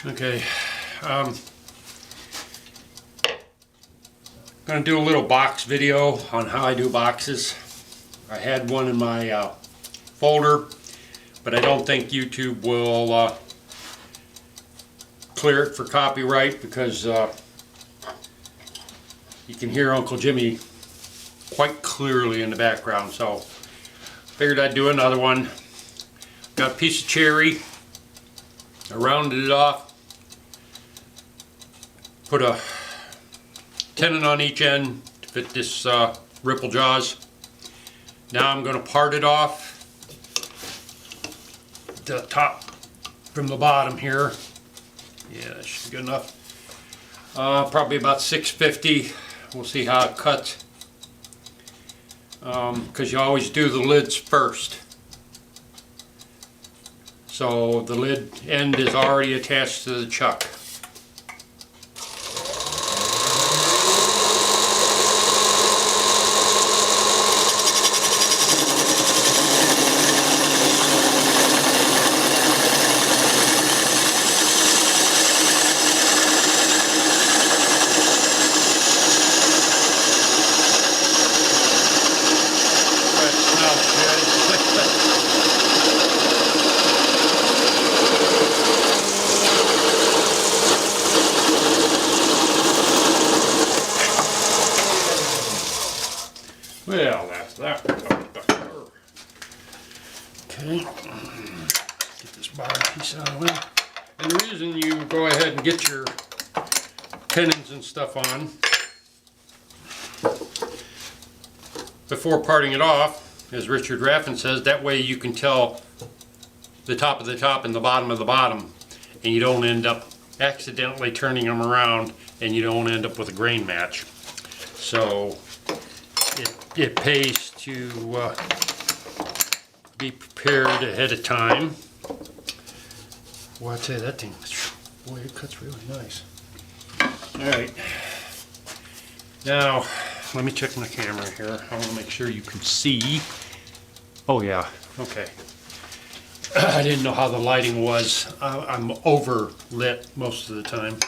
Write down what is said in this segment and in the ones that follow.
Okay, going to do a little box video on how I do boxes. I had one in my folder, but I don't think YouTube will clear it for copyright because you can hear Uncle Jimmy quite clearly in the background, so figured I'd do another one. Got a piece of cherry, I rounded it off, put a tenon on each end to fit this ripple jaws. Now I'm going to part it off the top from the bottom here. Yeah, that should be good enough. Probably about 650. We'll see how it cuts. Because you always do the lids first. So the lid end is already attached to the chuck. Well, that's that. Okay, get this bottom piece out of the way. And the reason you go ahead and get your tenons and stuff on before parting it off, as Richard Raffin says, that way you can tell the top of the top and the bottom of the bottom, and you don't end up accidentally turning them around and you don't end up with a grain match. So it pays to be prepared ahead of time. Well, I tell you, that thing, boy, it cuts really nice. Alright, now let me check my camera here. I want to make sure you can see. Oh yeah, okay. I didn't know how the lighting was. I'm over lit most of the time.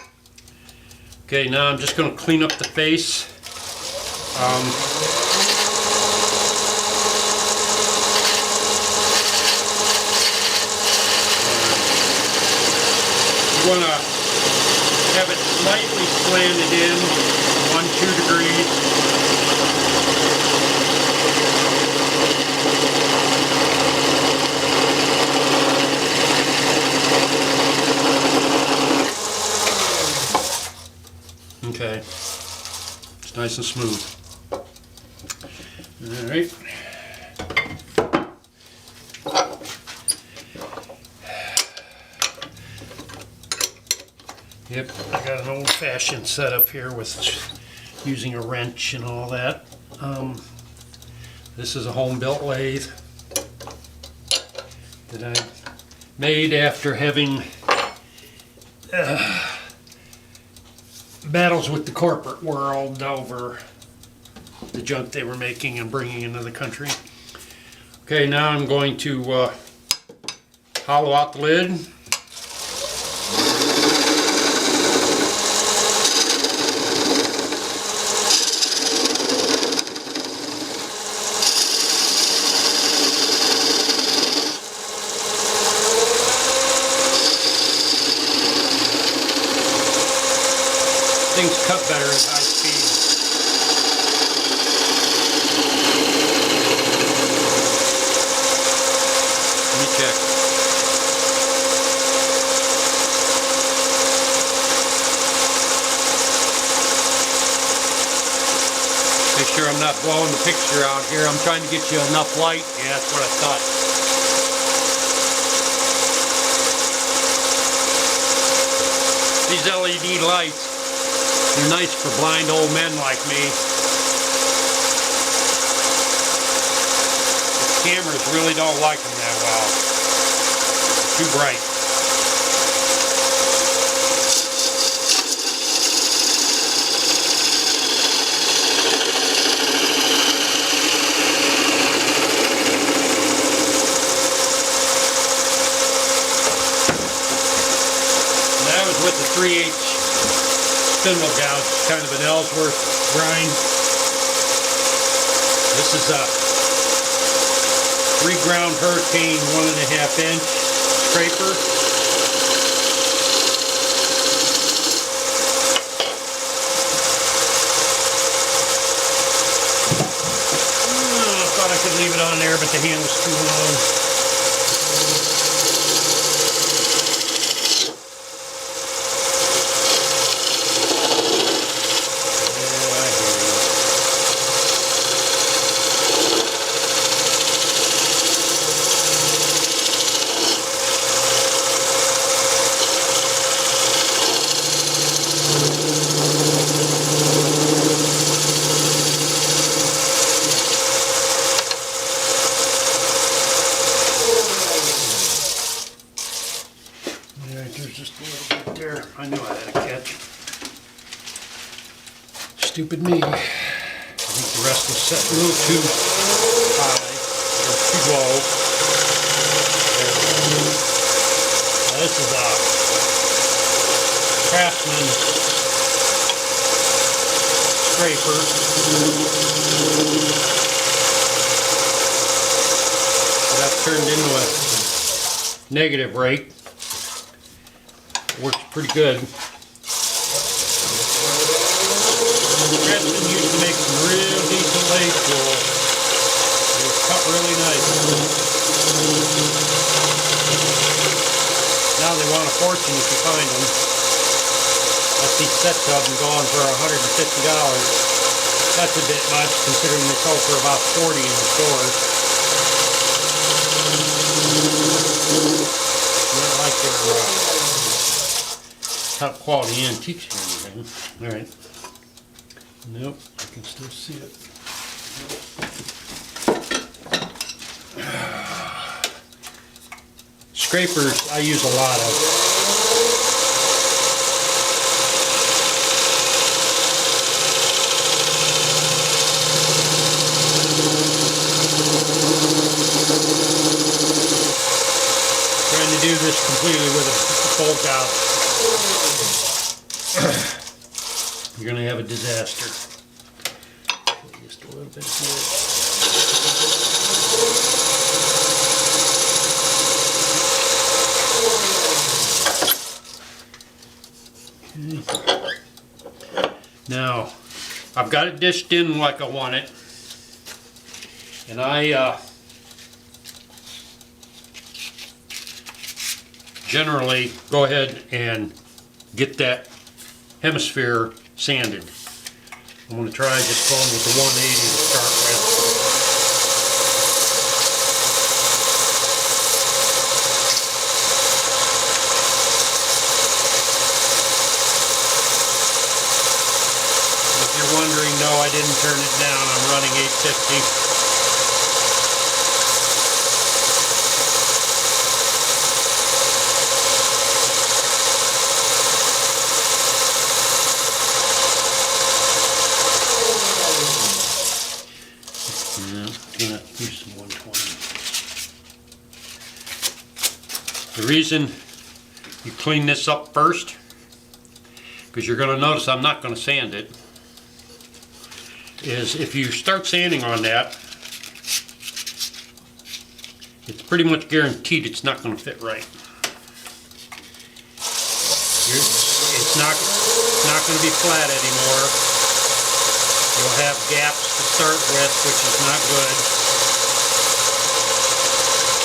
Okay, now I'm just going to clean up the face. You want to have it slightly slanted in 1-2 degrees. Okay, it's nice and smooth. All right. Yep, I got an old-fashioned setup here with using a wrench and all that. This is a home-built lathe that I made after having battles with the corporate world over the junk they were making and bringing into the country. Okay, now I'm going to hollow out the lid. Things cut better at high speed. Let me check. Make sure I'm not blowing the picture out here. I'm trying to get you enough light. Yeah, that's what I thought. These LED lights, they're nice for blind old men like me. The cameras really don't like them that well. They're too bright. with the 3/8 spindle gouge, kind of an Ellsworth grind. This is a 3-ground Hurricane 1.5 inch scraper. I thought I could leave it on there, but the hand was too long. Just a little bit there. I knew I had a catch. Stupid me. I think the rest was set a little too high or too low. Now this is a Craftsman scraper. That's turned into a negative rake. Works pretty good. Craftsman used to make some real decent lathe tools. They cut really nice. Now they want a fortune if you find them. I see sets of them going for $150. That's a bit much considering they sell for about $40 in the stores. Not like they're top quality antiques or anything. Alright. Nope, I can still see it. Scrapers I use a lot of. Trying to do this completely with a bolt out. You're going to have a disaster. Just a little bit here. Okay. Now, I've got it dished in like I want it. And I generally go ahead and get that hemisphere sanded. I'm going to try just going with the 180 to start with. If you're wondering, no, I didn't turn it down. I'm running 850. The reason you clean this up first, because you're going to notice I'm not going to sand it, is if you start sanding on that, it's pretty much guaranteed it's not going to fit right. It's not going to be flat anymore. You'll have gaps to start with, which is not good.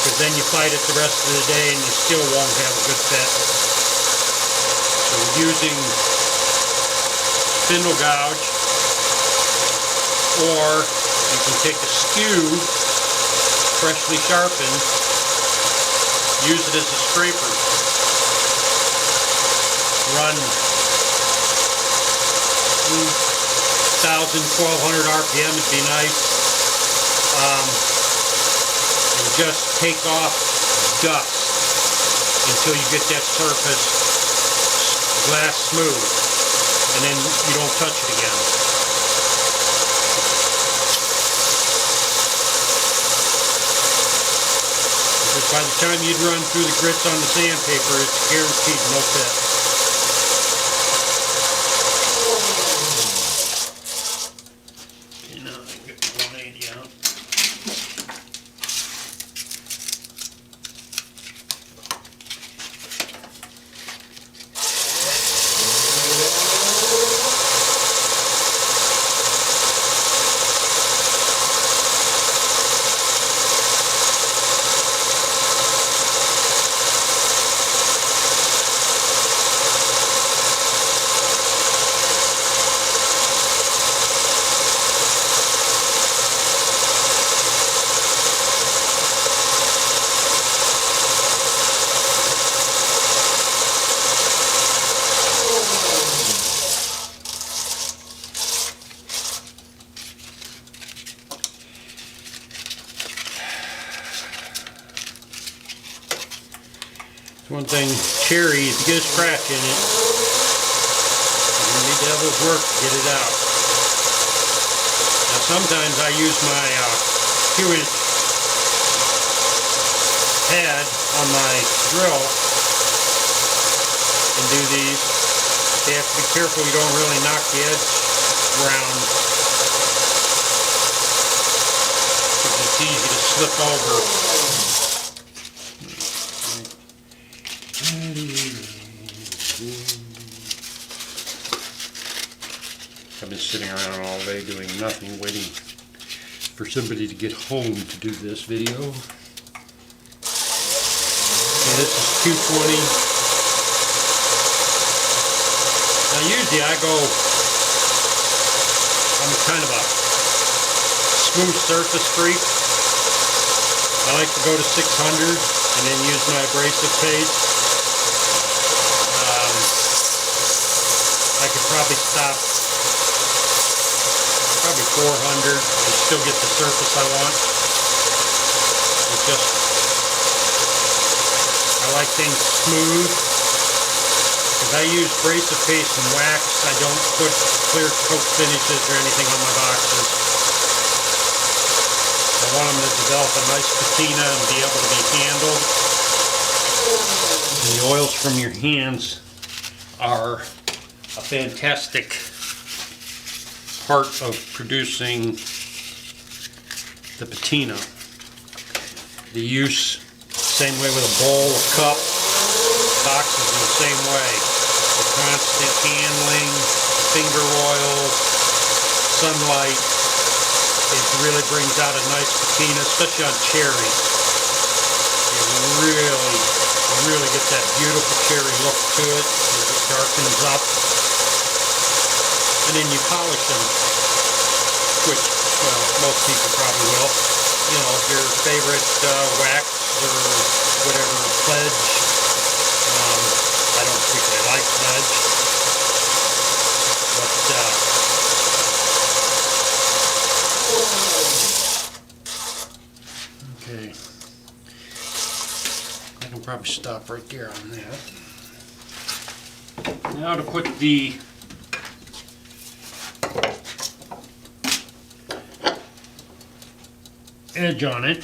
Because then you fight it the rest of the day and you still won't have a good fit. So using spindle gouge, or you can take a skew, freshly sharpened, use it as a scraper. Run 1,000, 1,200 RPM would be nice. And just take off dust until you get that surface glass smooth, and then you don't touch it again. Because by the time you'd run through the grits on the sandpaper, it's guaranteed no fit. One thing, cherry, if you get a scratch in it, you need to have those work to get it out. Now sometimes I use my 2-inch pad on my drill and do these. You have to be careful you don't really knock the edge around, because it's easy to slip over. I've been sitting around all day doing nothing, waiting for somebody to get home to do this video. And this is 220. Now usually I'm kind of a smooth surface freak. I like to go to 600 and then use my abrasive paste. I could probably stop probably 400 and still get the surface I want. It's just, I like things smooth. Because I use abrasive paste and wax. I don't put clear coat finishes or anything on my boxes. I want them to develop a nice patina and be able to be handled. And the oils from your hands are a fantastic part of producing the patina. The use, same way with a bowl, a cup, boxes in the same way. The constant handling, finger oils, sunlight, it really brings out a nice patina, especially on cherries. It really gets that beautiful cherry look to it as it darkens up. And then you polish them, which, well, most people probably will. You know, your favorite wax or whatever, Pledge. I don't particularly like Pledge. But, okay. I can probably stop right there on that. Now to put the edge on it,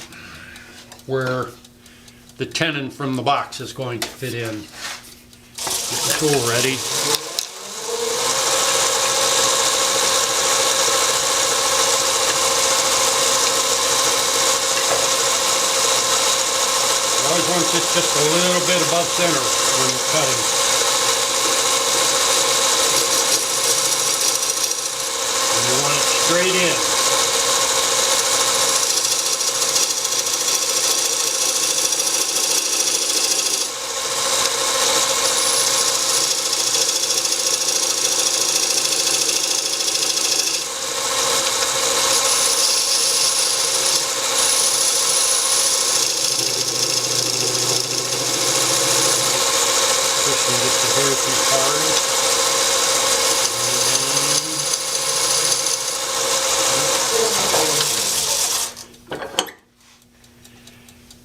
where the tenon from the box is going to fit in. Get the tool ready. Always want it just a little bit above center when you're cutting. And you want it straight in.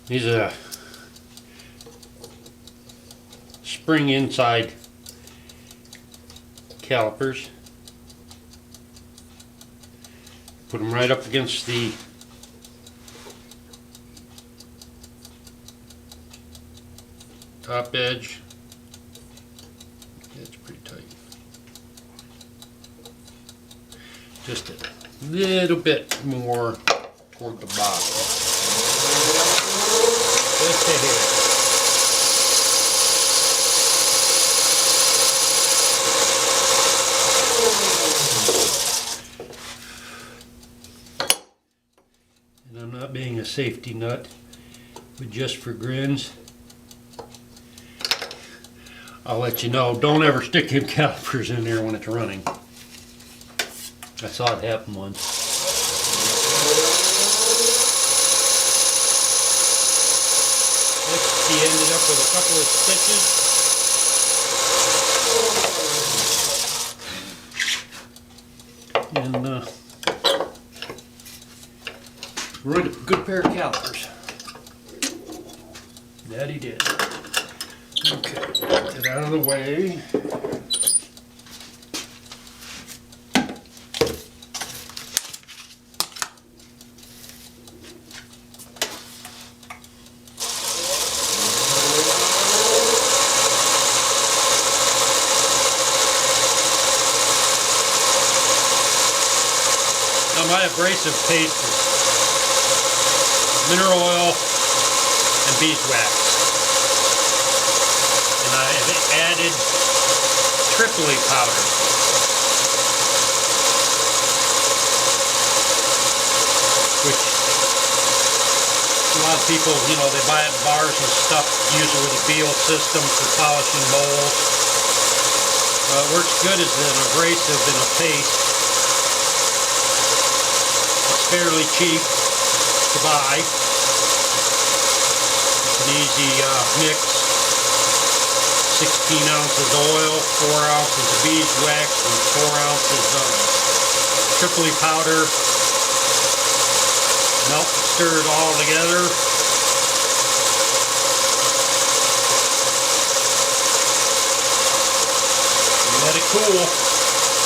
These are spring inside calipers. Put them right up against the top edge. It's pretty tight. Just a little bit more toward the bottom. Just a hair. And I'm not being a safety nut, but just for grins, I'll let you know, don't ever stick your calipers in there when it's running. I saw it happen once. Next, he ended up with a couple of stitches. And ruined a good pair of calipers. That he did. the way. Now my abrasive paste is mineral oil and beeswax. And I have added Tripoli powder. Which a lot of people, you know, they buy it in bars and stuff, use it with a Beal system for polishing molds. It works good as an abrasive in a paste. It's fairly cheap to buy. It's an easy mix. 16 ounces oil, 4 ounces of beeswax, and 4 ounces of Tripoli powder. Melt and stir it all together. And let it cool,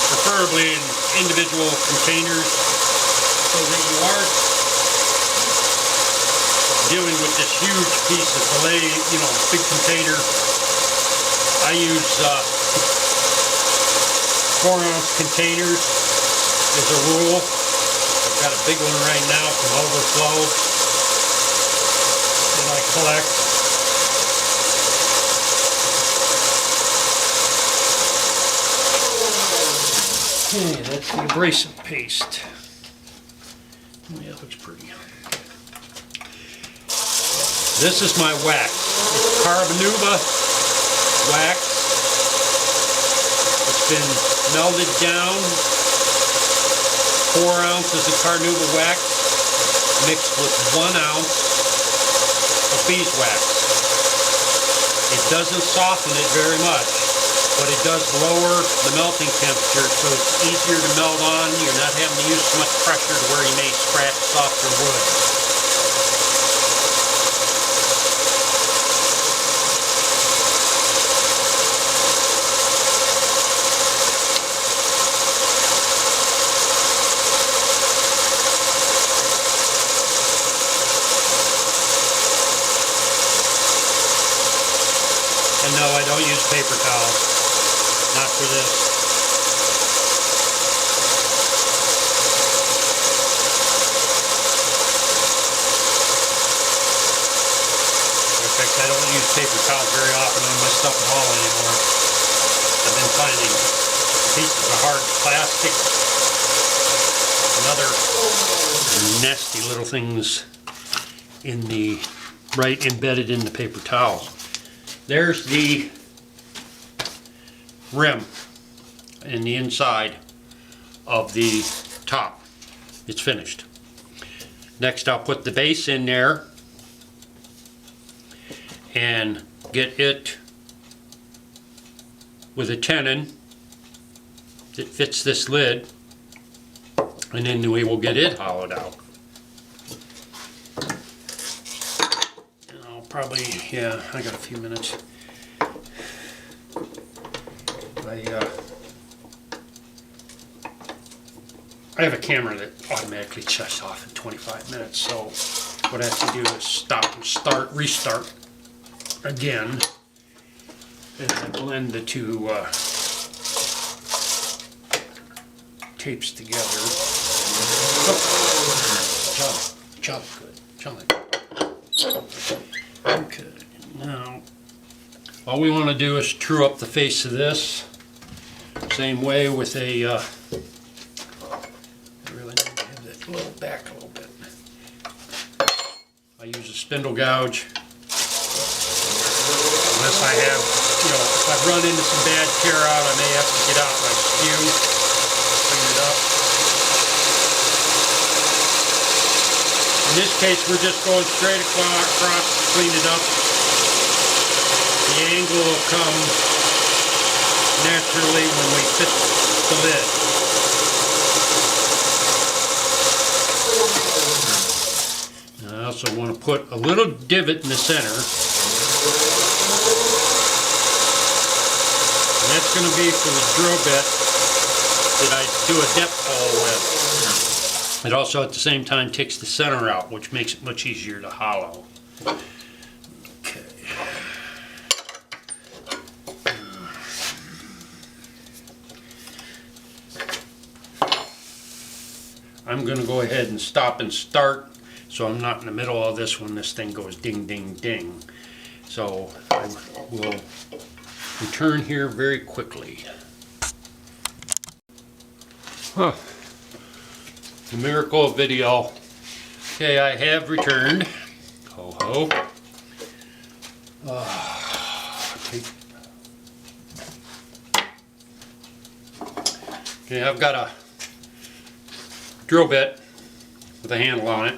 preferably in individual containers, so that you aren't dealing with this huge piece of filet, you know, big container. I use 4-ounce containers as a rule. I've got a big one right now from Overflow that I collect. Okay, that's the abrasive paste. Yeah, it looks pretty. This is my wax. It's Carbonuba wax. It's been melted down. 4 ounces of Carbonuba wax mixed with 1 ounce of beeswax. It doesn't soften it very much, but it does lower the melting temperature, so it's easier to melt on. You're not having to use so much pressure to where you may scratch softer wood. And no, I don't use paper towels. Not for this. In fact, I don't use paper towels very often on my stuff at all anymore. I've been finding pieces of hard plastic and other nasty little things in the embedded in the paper towels. There's the rim and the inside of the top. It's finished. Next, I'll put the base in there and get it with a tenon that fits this lid, and then we will get it hollowed out. Probably, yeah, I got a few minutes. I have a camera that automatically shuts off in 25 minutes, so what I have to do is stop and restart again, and I blend the two tapes together. Oh, chop, good, chop. Okay, now all we want to do is true up the face of this. Same way with a, I really need to have that little back a little bit. I use a spindle gouge. Unless I have, you know, if I've run into some bad tear out, I may have to get out my skew, clean it up. In this case, we're just going straight across, clean it up. The angle will come naturally when we fit the lid. I also want to put a little divot in the center. That's going to be for the drill bit that I do a depth hole with. It also at the same time takes the center out, which makes it much easier to hollow. Okay. I'm going to go ahead and stop and start so I'm not in the middle of this when this thing goes ding, ding, ding. So I will return here very quickly. Huh. The miracle of video. Okay, I have returned. Ho ho. Okay, I've got a drill bit with a handle on it,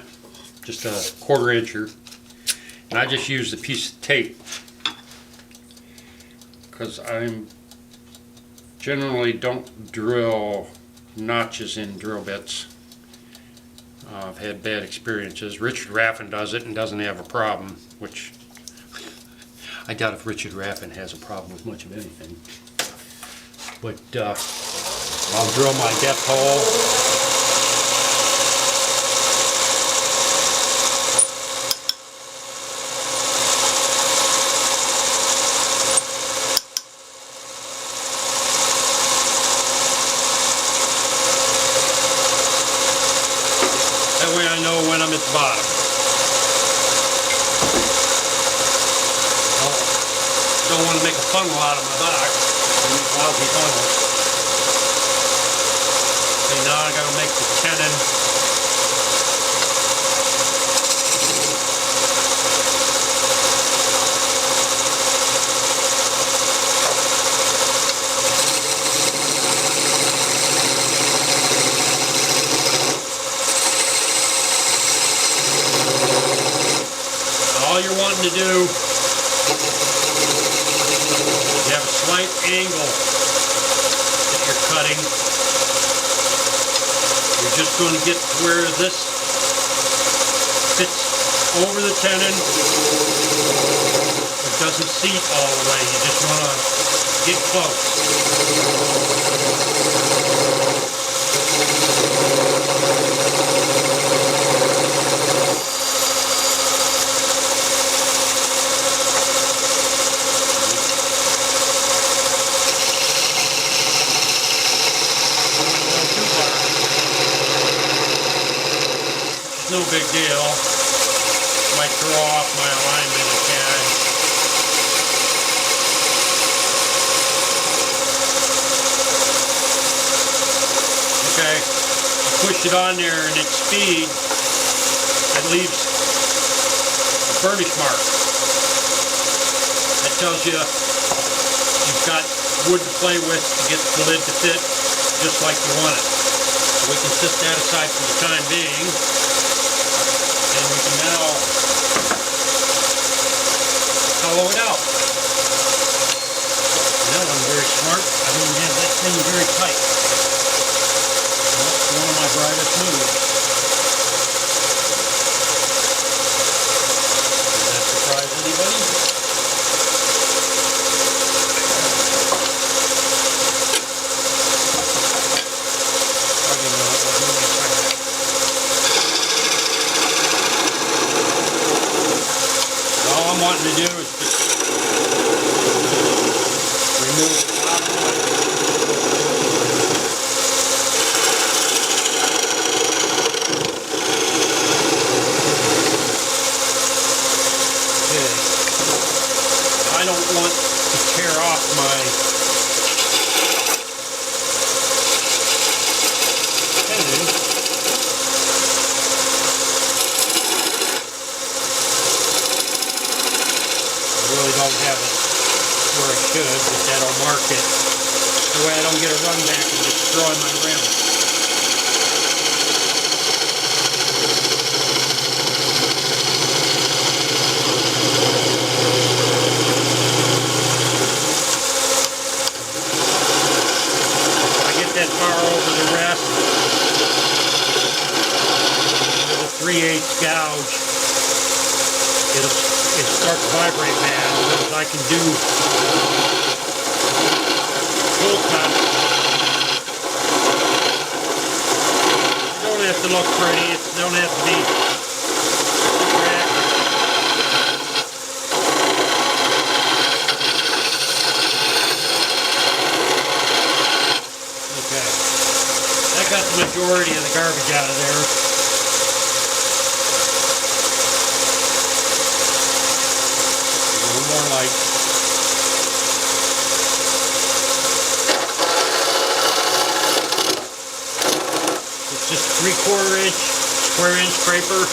just a 1/4 incher, and I just used a piece of tape because I generally don't drill notches in drill bits. I've had bad experiences. Richard Raffin does it and doesn't have a problem, which I doubt if Richard Raffin has a problem with much of anything. But I'll drill my depth hole. That way I know when I'm at the bottom. Don't want to make a funnel out of my box. Lousy funnel. Okay, now I gotta make the tenon. All you're wanting to do, you have a slight angle that you're cutting. You're just going to get to where this fits over the tenon. It doesn't seat all the way. You just want to get close. No big deal. Might throw off my alignment a tad. Okay, you push it on there and at speed, it leaves a burnish mark. That tells you you've got wood to play with to get the lid to fit just like you want it. So we can set that aside for the time being. And we can now hollow it out. Now I'm very smart. I don't have that thing very tight. That's one of my brightest moves. Does that surprise anybody? All I'm wanting to do is just remove the top one. Okay. I don't want to tear off my tenon. Really don't have it where it should, but that'll mark it. That way I don't get a run back and destroy my rim. If I get that far over the rest, with a 3/8 gouge, it'll start to vibrate bad, because I can do to look pretty. It don't have to be accurate. Okay. That got the majority of the garbage out of there. A little more light. Just 3/4 inch, square inch scraper.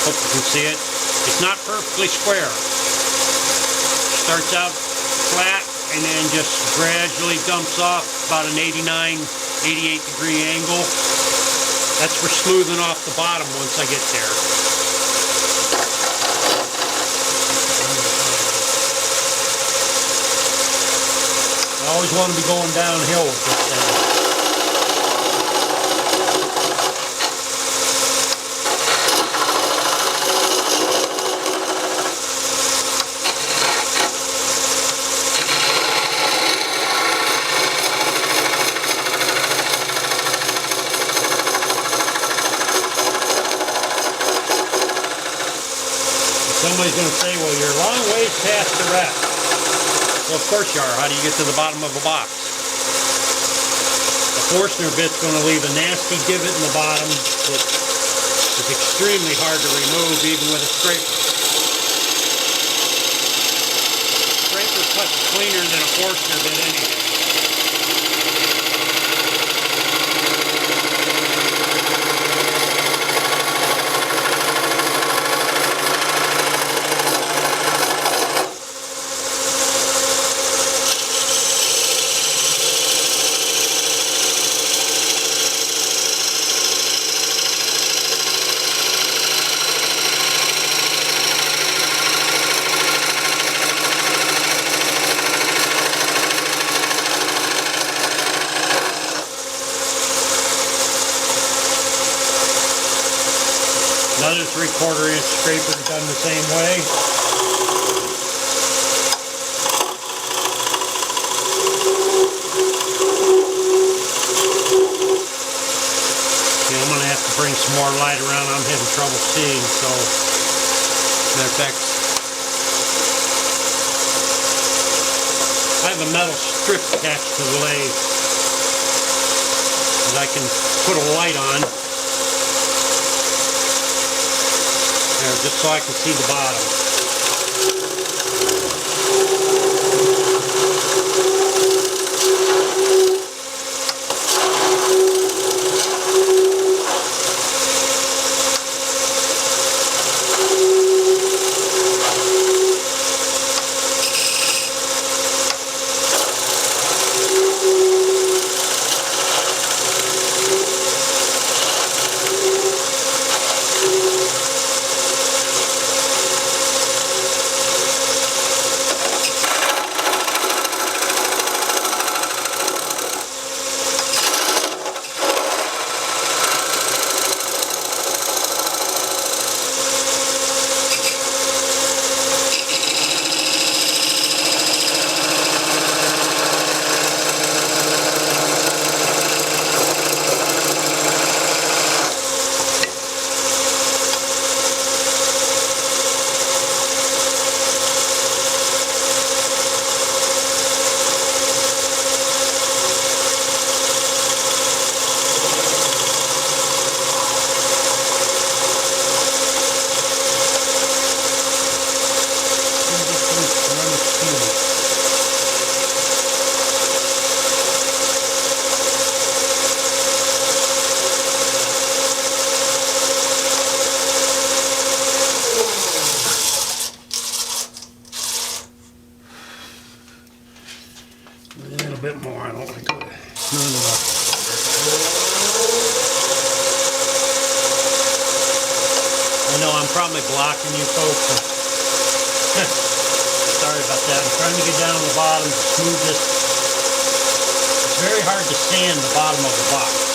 Hope you can see it. It's not perfectly square. Starts out flat and then just gradually dumps off about an 89, 88 degree angle. That's for smoothing off the bottom once I get there. I always want to be going downhill with this thing. Somebody's going to say, well, you're a long ways past the rest. Well, of course you are. How do you get to the bottom of a box? The Forstner bit's going to leave a nasty divot in the bottom that is extremely hard to remove even with a scraper. Scraper cuts cleaner than a Forstner bit anyway. Another 3/4 inch scraper done the same way. Okay, I'm going to have to bring some more light around. I'm having trouble seeing, so matter of fact, I have a metal strip attached to the lathe that I can put a light on. Just so I can see the bottom. bit more. I don't think it's not enough. I know I'm probably blocking you folks. Sorry about that. I'm trying to get down on the bottom to smooth this. It's very hard to sand the bottom of the box.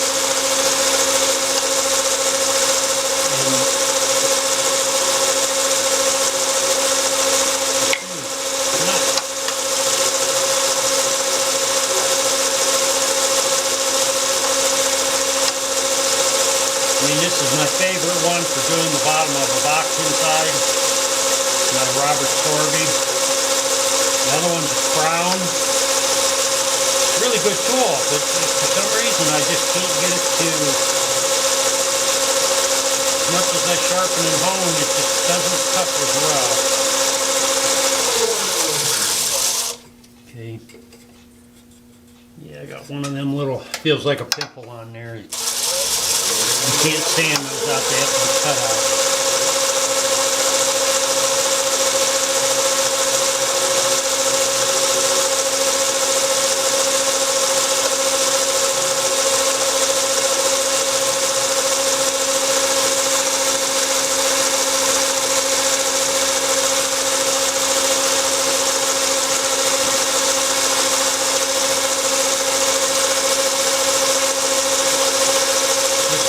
This is my favorite one for doing the bottom of a box inside. My Robert Sorby. The other one's a Crown. Really good tool, but for some reason I just can't get it to, as much as I sharpen and hone, it just doesn't cut as well. Okay. Yeah, I got one of them little, feels like a pimple on there. You can't sand those out, they have to be cut out.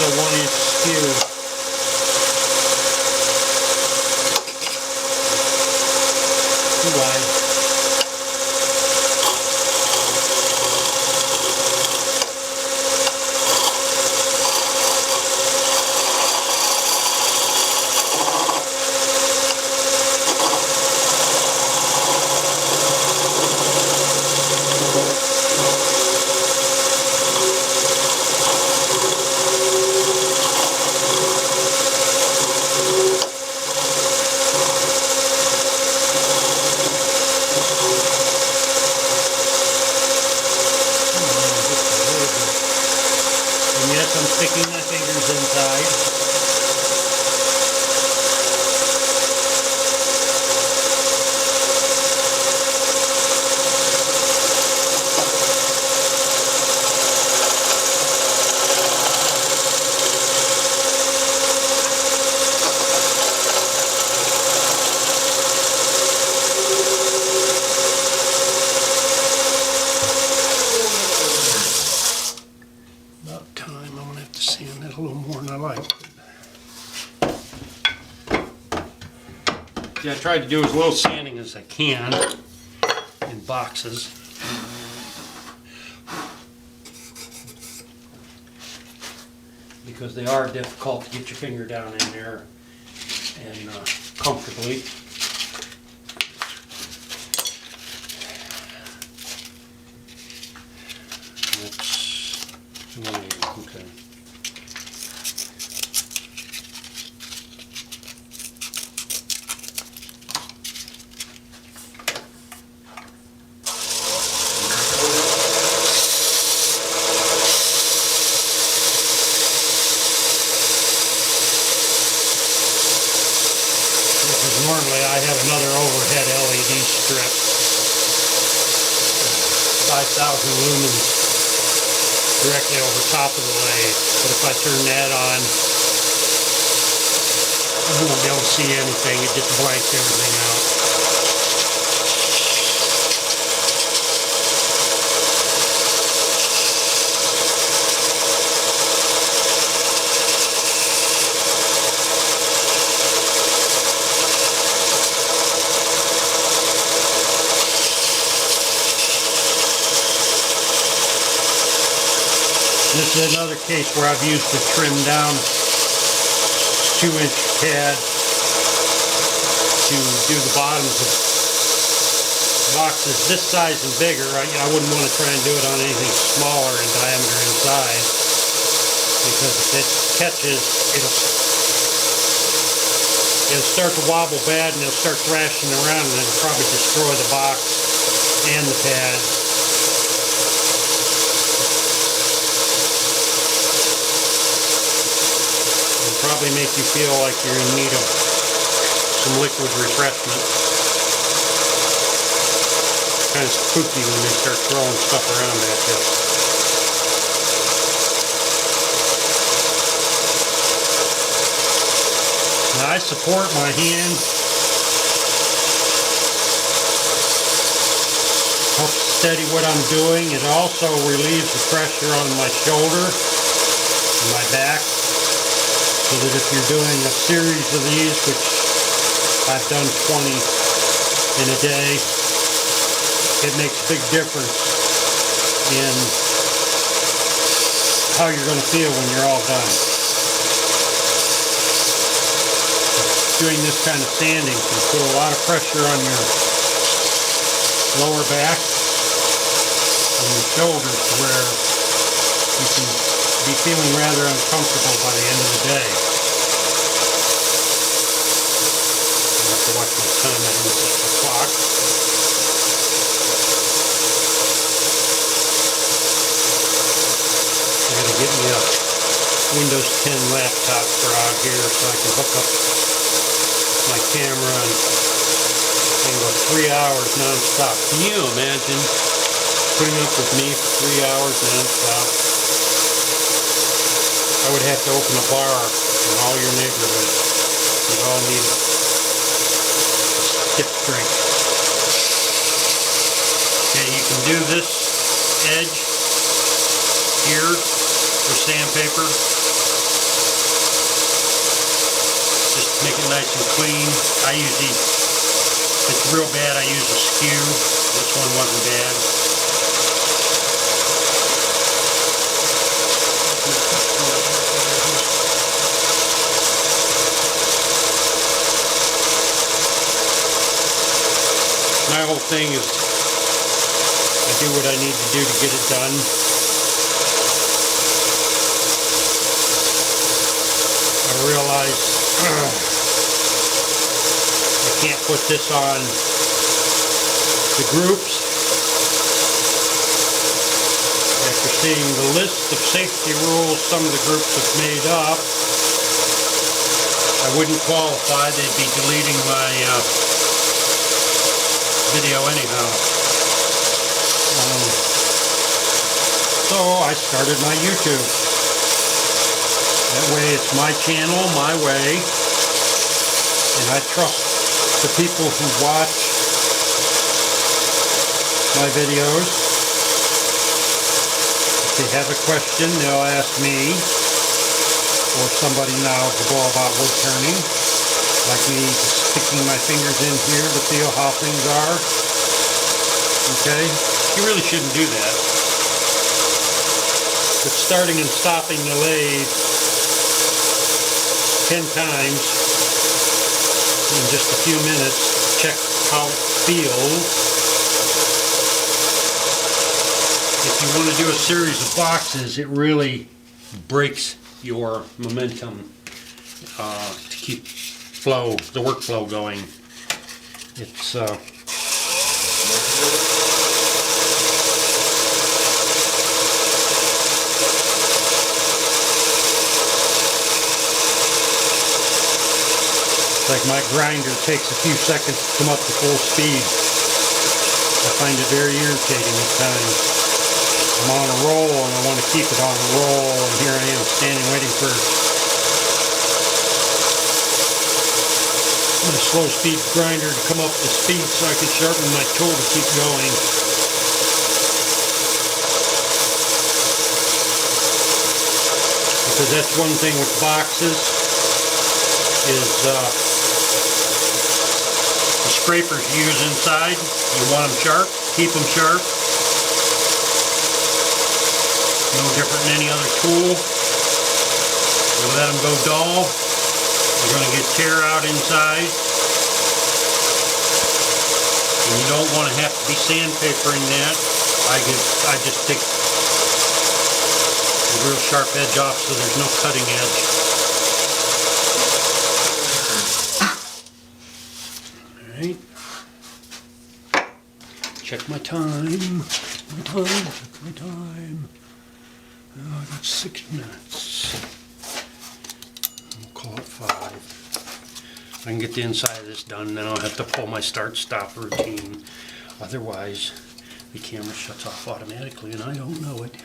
A 1-inch skew. Too wide. Yes, I'm sticking my fingers inside. About time. I'm going to have to sand that a little more than I like. Yeah, I tried to do as little sanding as I can in boxes. Because they are difficult to get your finger down in there and comfortably. Okay. Normally I have another overhead LED strip, 5,000 lumens directly over top of the lathe, but if I turn that on, you won't be able to see anything. It just blanks everything out. This is another case where I've used a trimmed down 2-inch pad to do the bottoms of boxes this size and bigger. I wouldn't want to try and do it on anything smaller in diameter inside, because if it catches, it'll start to wobble bad and it'll start thrashing around and it'll probably destroy the box and the pad. Probably make you feel like you're in need of some liquid refreshment. Kind of spooky when they start throwing stuff around at you. Now I support my hand. Helps steady what I'm doing. It also relieves the pressure on my shoulder and my back. So that if you're doing a series of these, which I've done 20 in a day, it makes a big difference in how you're going to feel when you're all done. doing this kind of sanding can put a lot of pressure on your lower back and your shoulders to where you can be feeling rather uncomfortable by the end of the day. I have to watch my time. I didn't set the clock. I gotta get me a Windows 10 laptop for out here so I can hook up my camera and go 3 hours non-stop. Can you imagine putting up with me for 3 hours non-stop? I would have to open a bar in all your neighborhood. You'd all need a stiff drink. Okay, you can do this edge here for sandpaper. Just make it nice and clean. I usually, if it's real bad, I use a skew. This one wasn't bad. My whole thing is I do what I need to do to get it done. I realize I can't put this on the groups. After seeing the list of safety rules some of the groups have made up, I wouldn't qualify. They'd be deleting my video anyhow. So I started my YouTube. That way it's my channel, my way, and I trust the people who watch my videos. If they have a question, they'll ask me or somebody now to go about wood turning, like me sticking my fingers in here to feel how things are. Okay? You really shouldn't do that. But starting and stopping the lathe 10 times in just a few minutes, check how it feels. If you want to do a series of boxes, it really breaks your momentum to keep the workflow going. It's like my grinder takes a few seconds to come up to full speed. I find it very irritating at times. I'm on a roll and I want to keep it on a roll, and here I am standing waiting for a slow speed grinder to come up to speed so I can sharpen my tool to keep going. Because that's one thing with boxes is the scrapers you use inside, you want them sharp, keep them sharp. No different than any other tool. You let them go dull, you're going to get tear out inside. And you don't want to have to be sandpapering that. I just take the real sharp edge off so there's no cutting edge. Alright. Check my time. Check my time. Oh, I got 6 minutes. We'll call it 5. I can get the inside of this done, then I'll have to pull my start-stop routine. Otherwise, the camera shuts off automatically and I don't know it.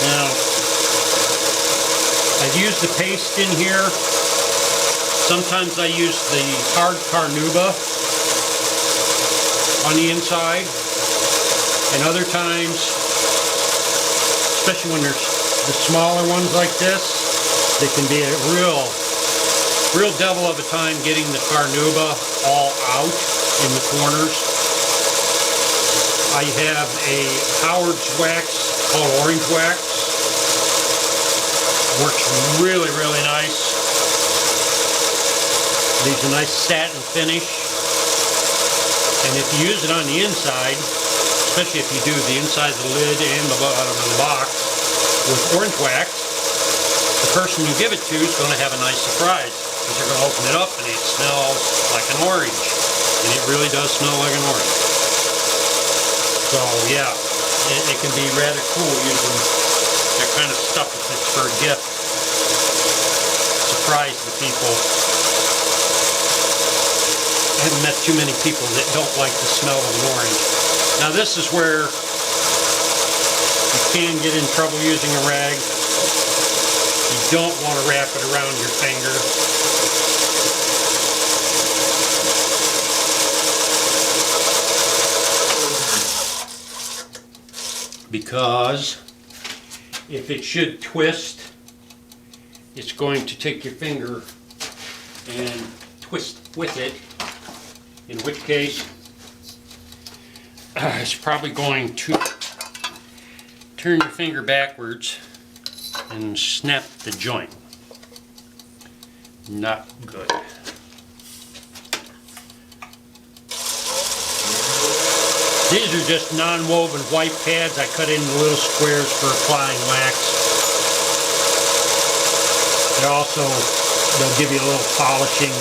Now, I've used the paste in here. Sometimes I use the hard carnauba on the inside, and other times, especially when there's the smaller ones like this, they can be a real devil of a time getting the carnauba all out in the corners. I have a Howard's wax called Orange Wax. Works really, really nice. Leaves a nice satin finish. And if you use it on the inside, especially if you do the inside of the lid and the bottom of the box with orange wax, the person you give it to is going to have a nice surprise, because they're going to open it up and it smells like an orange. And it really does smell like an orange. So yeah, it can be rather cool using that kind of stuff if it's for a gift. Surprise the people. I haven't met too many people that don't like the smell of an orange. Now this is where you can get in trouble using a rag. You don't want to wrap it around your finger. Because if it should twist, it's going to take your finger and twist with it, in which case it's probably going to turn your finger backwards and snap the joint. Not good. These are just non-woven white pads I cut into little squares for applying wax. They'll give you a little polishing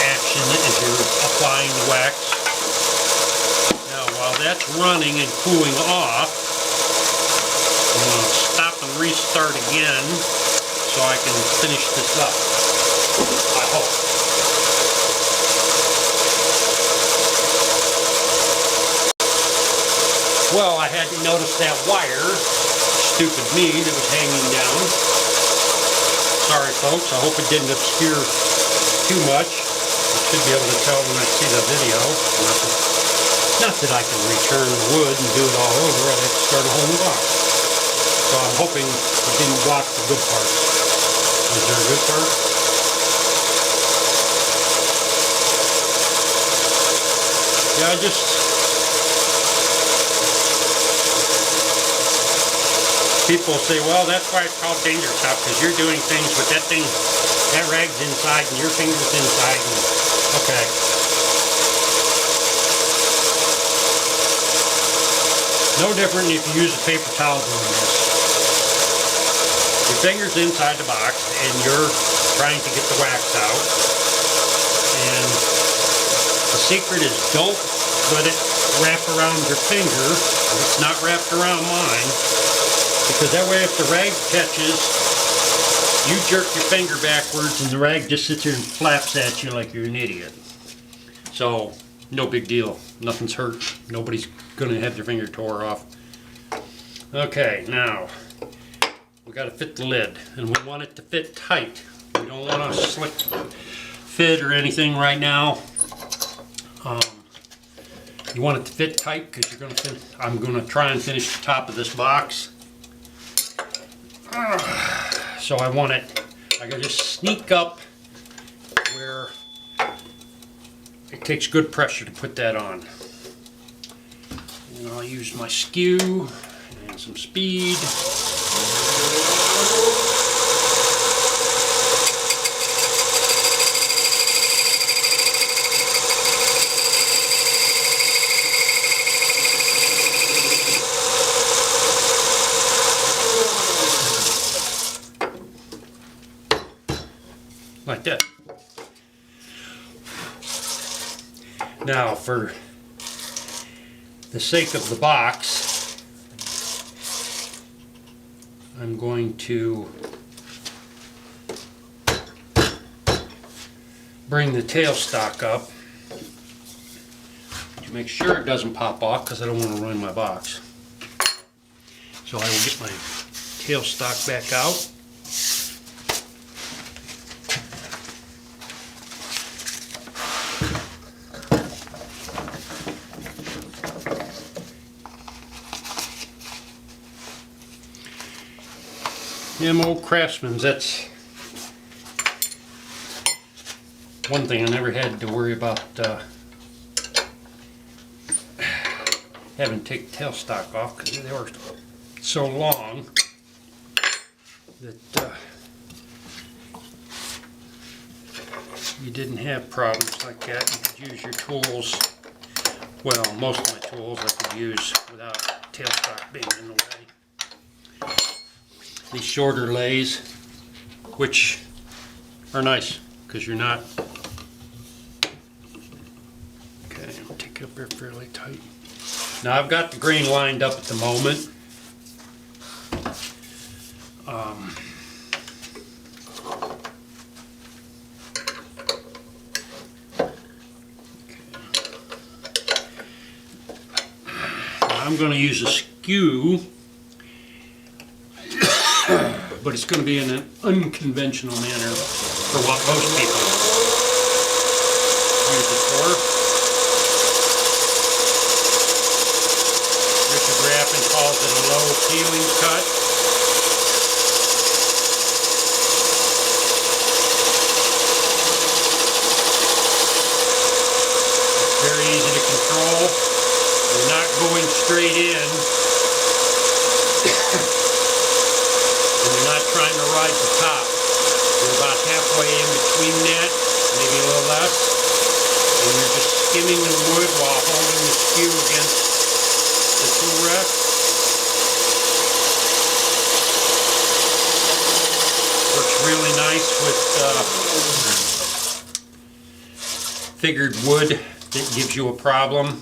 action as you're applying the wax. Now while that's running and cooling off, I'm going to stop and restart again so I can finish this up. I hope. Well, I hadn't noticed that wire, stupid me, that was hanging down. Sorry folks, I hope it didn't obscure too much. I should be able to tell when I see the video. Not that I can return the wood and do it all over, I'd have to start a whole new box. So I'm hoping it didn't block the good parts. Is there a good part? Yeah, people say, well, that's why it's called danger shop, because you're doing things with that thing, that rag's inside and your finger's inside. And, okay. No different if you use a paper towel doing this. Your finger's inside the box and you're trying to get the wax out. And the secret is don't let it wrap around your finger. It's not wrapped around mine. Because that way if the rag catches, you jerk your finger backwards and the rag just sits there and flaps at you like you're an idiot. So, no big deal. Nothing's hurt. Nobody's going to have their finger tore off. Okay, now, we got to fit the lid. And we want it to fit tight. We don't want a slick fit or anything right now. You want it to fit tight because you're going to I'm going to try and finish the top of this box. So I want it, I can just sneak up where it takes good pressure to put that on. And I'll use my skew and some speed. Like that. Now, for the sake of the box, I'm going to bring the tailstock up to make sure it doesn't pop off, because I don't want to ruin my box. So I will get my tailstock back out. Them old Craftsman's, that's one thing I never had to worry about having to take the tailstock off, because they were so long that you didn't have problems like that. You could use your tools. Well, most of my tools I could use without tailstock being in the way. These shorter lays, which are nice because you're not. Okay, I'll take it up here fairly tight. Now I've got the grain lined up at the moment. I'm going to use a skew, but it's going to be in an unconventional manner for what most people use it for. Richard Raffin calls it a low peeling cut. It's very easy to control. You're not going straight in, and you're not trying to ride the top. You're about halfway in between that, maybe a little less, and you're just skimming the wood while holding the skew against the tool rest. Works really nice with figured wood that gives you a problem.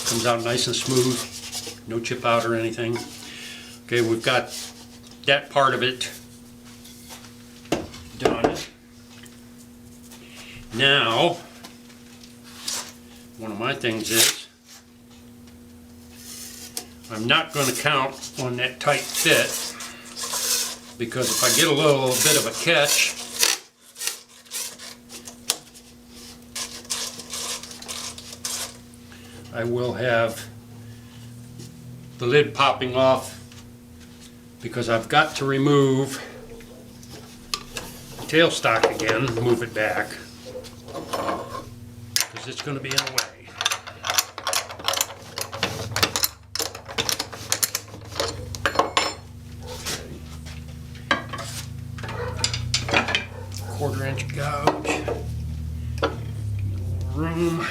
Comes out nice and smooth, no chip out or anything. Okay, we've got that part of it done. Now, one of my things is, I'm not going to count on that tight fit, because if I get a little bit of a catch, I will have the lid popping off, because I've got to remove the tailstock again, move it back, because it's going to be in the way. Quarter-inch gouge, give me a little room.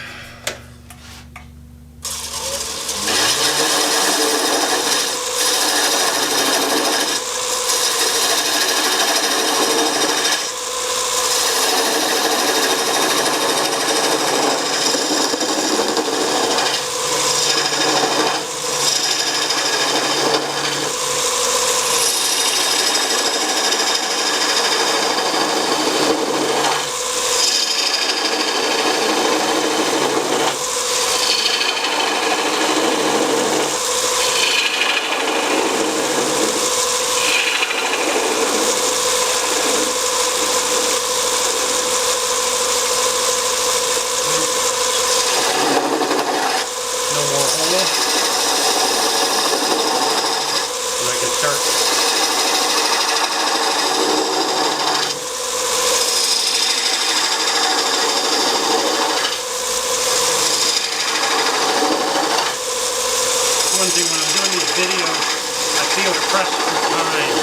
One thing when I'm doing these videos, I feel pressed for time.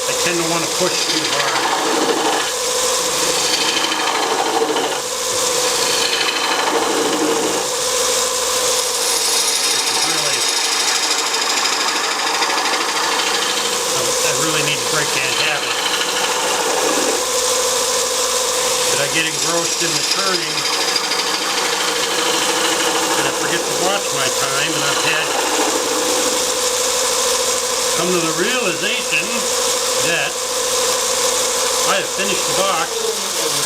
I tend to want to push too hard. I really need to break that habit. But I get engrossed in the turning, and I forget to watch my time, and I've had come to the realization that I have finished the box,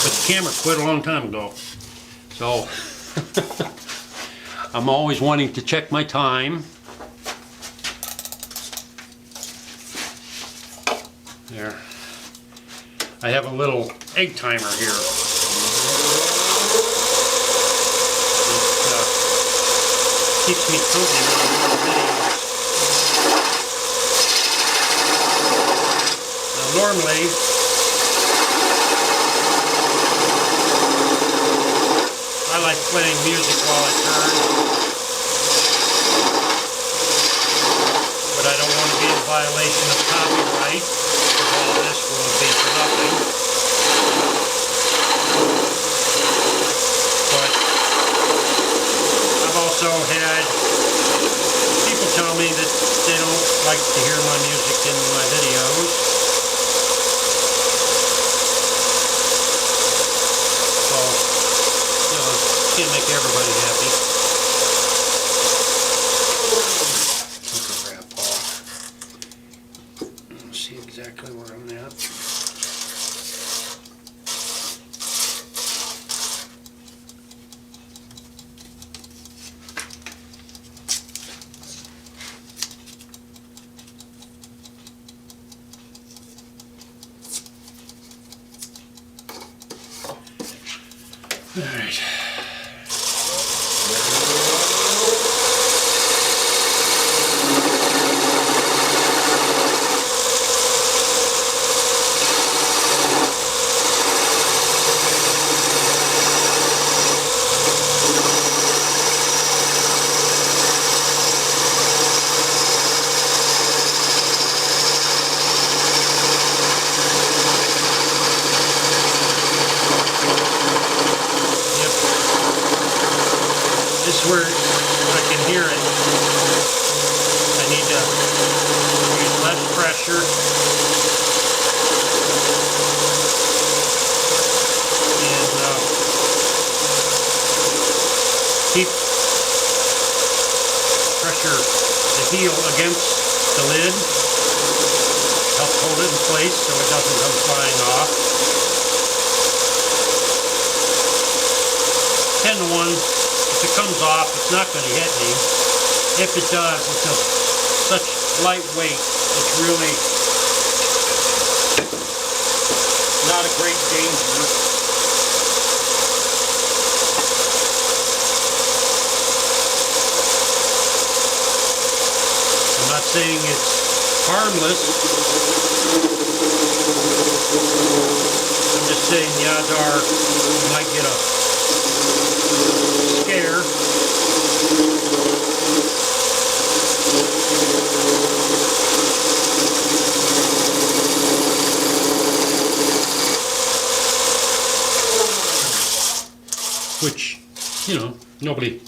but the camera quit a long time ago. So I'm always wanting to check my time. There. I have a little egg timer here. It keeps me company when I'm doing videos. Normally, I like playing music while I turn. violation of copyright. All this will be for nothing. But I've also had people tell me that they don't like to hear my music in my videos. So, you know, can't make everybody happy. Take a wrap off. See exactly where I'm at. All right. This is where I can hear it. I need to use less pressure and keep pressure the heel against the lid. Help hold it in place so it doesn't come flying off. 10 to 1. If it comes off, it's not going to hit me. If it does, it's such lightweight, it's really not a great danger. I'm not saying it's harmless. I'm just saying the odds are you might get a scare. Which, you know, nobody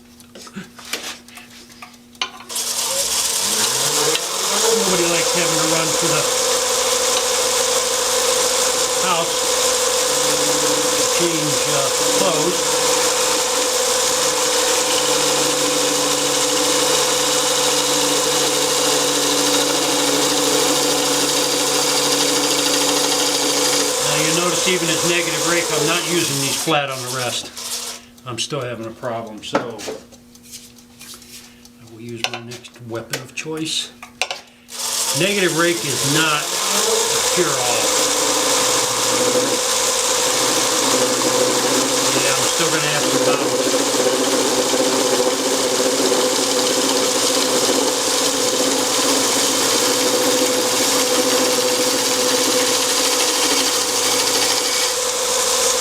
likes having to run to the house to change clothes. Notice even as negative rake, I'm not using these flat on the rest. I'm still having a problem, so I will use my next weapon of choice. Negative rake is not a cure-all. Yeah, I'm still going to have to bounce.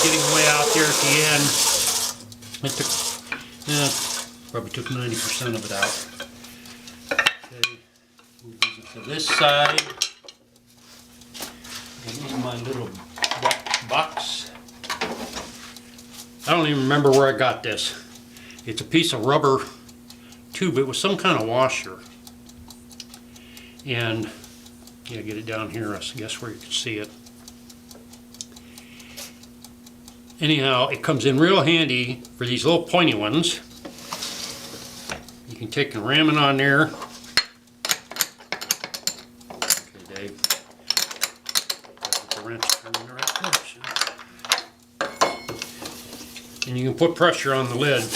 Getting way out there at the end, it took, probably took 90% of it out. Okay, move these to this side. And in my little box. I don't even remember where I got this. It's a piece of rubber tube. It was some kind of washer. And, yeah, get it down here, I guess where you can see it. Anyhow, it comes in real handy for these little pointy ones. You can take and ram it on there. Okay, Dave. Get the wrench turned in the right direction. And you can put pressure on the lid. I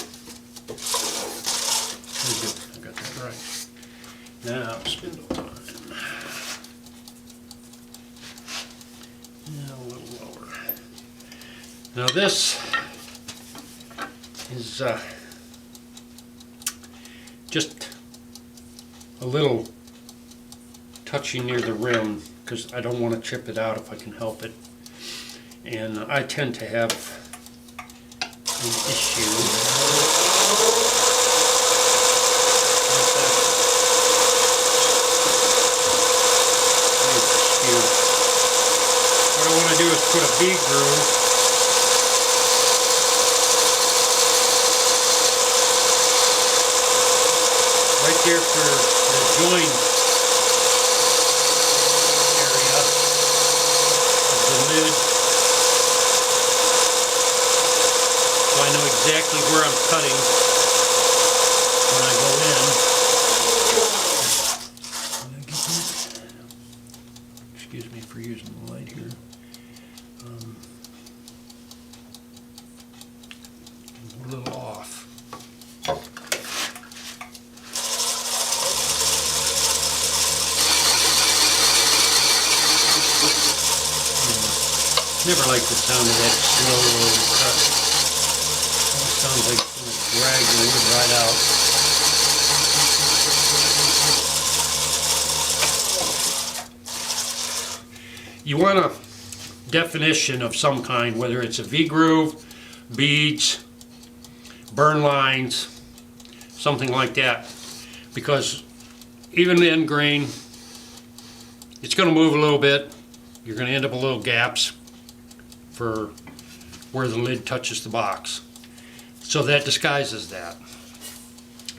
got that right. Now, spindle time. Now a little lower. Now this is just a little touchy near the rim because I don't want to chip it out if I can help it. And I tend to have an issue. put a V groove. Right there for the join area of the lid. So I know exactly where I'm cutting when I go in. Excuse me for using the light here. A little off. Never liked the sound of that slow cut. It sounds like it's going to drag the wood right out. You want a definition of some kind, whether it's a V-groove, beads, burn lines, something like that. Because even the end grain, it's going to move a little bit. You're going to end up with little gaps for where the lid touches the box. So that disguises that.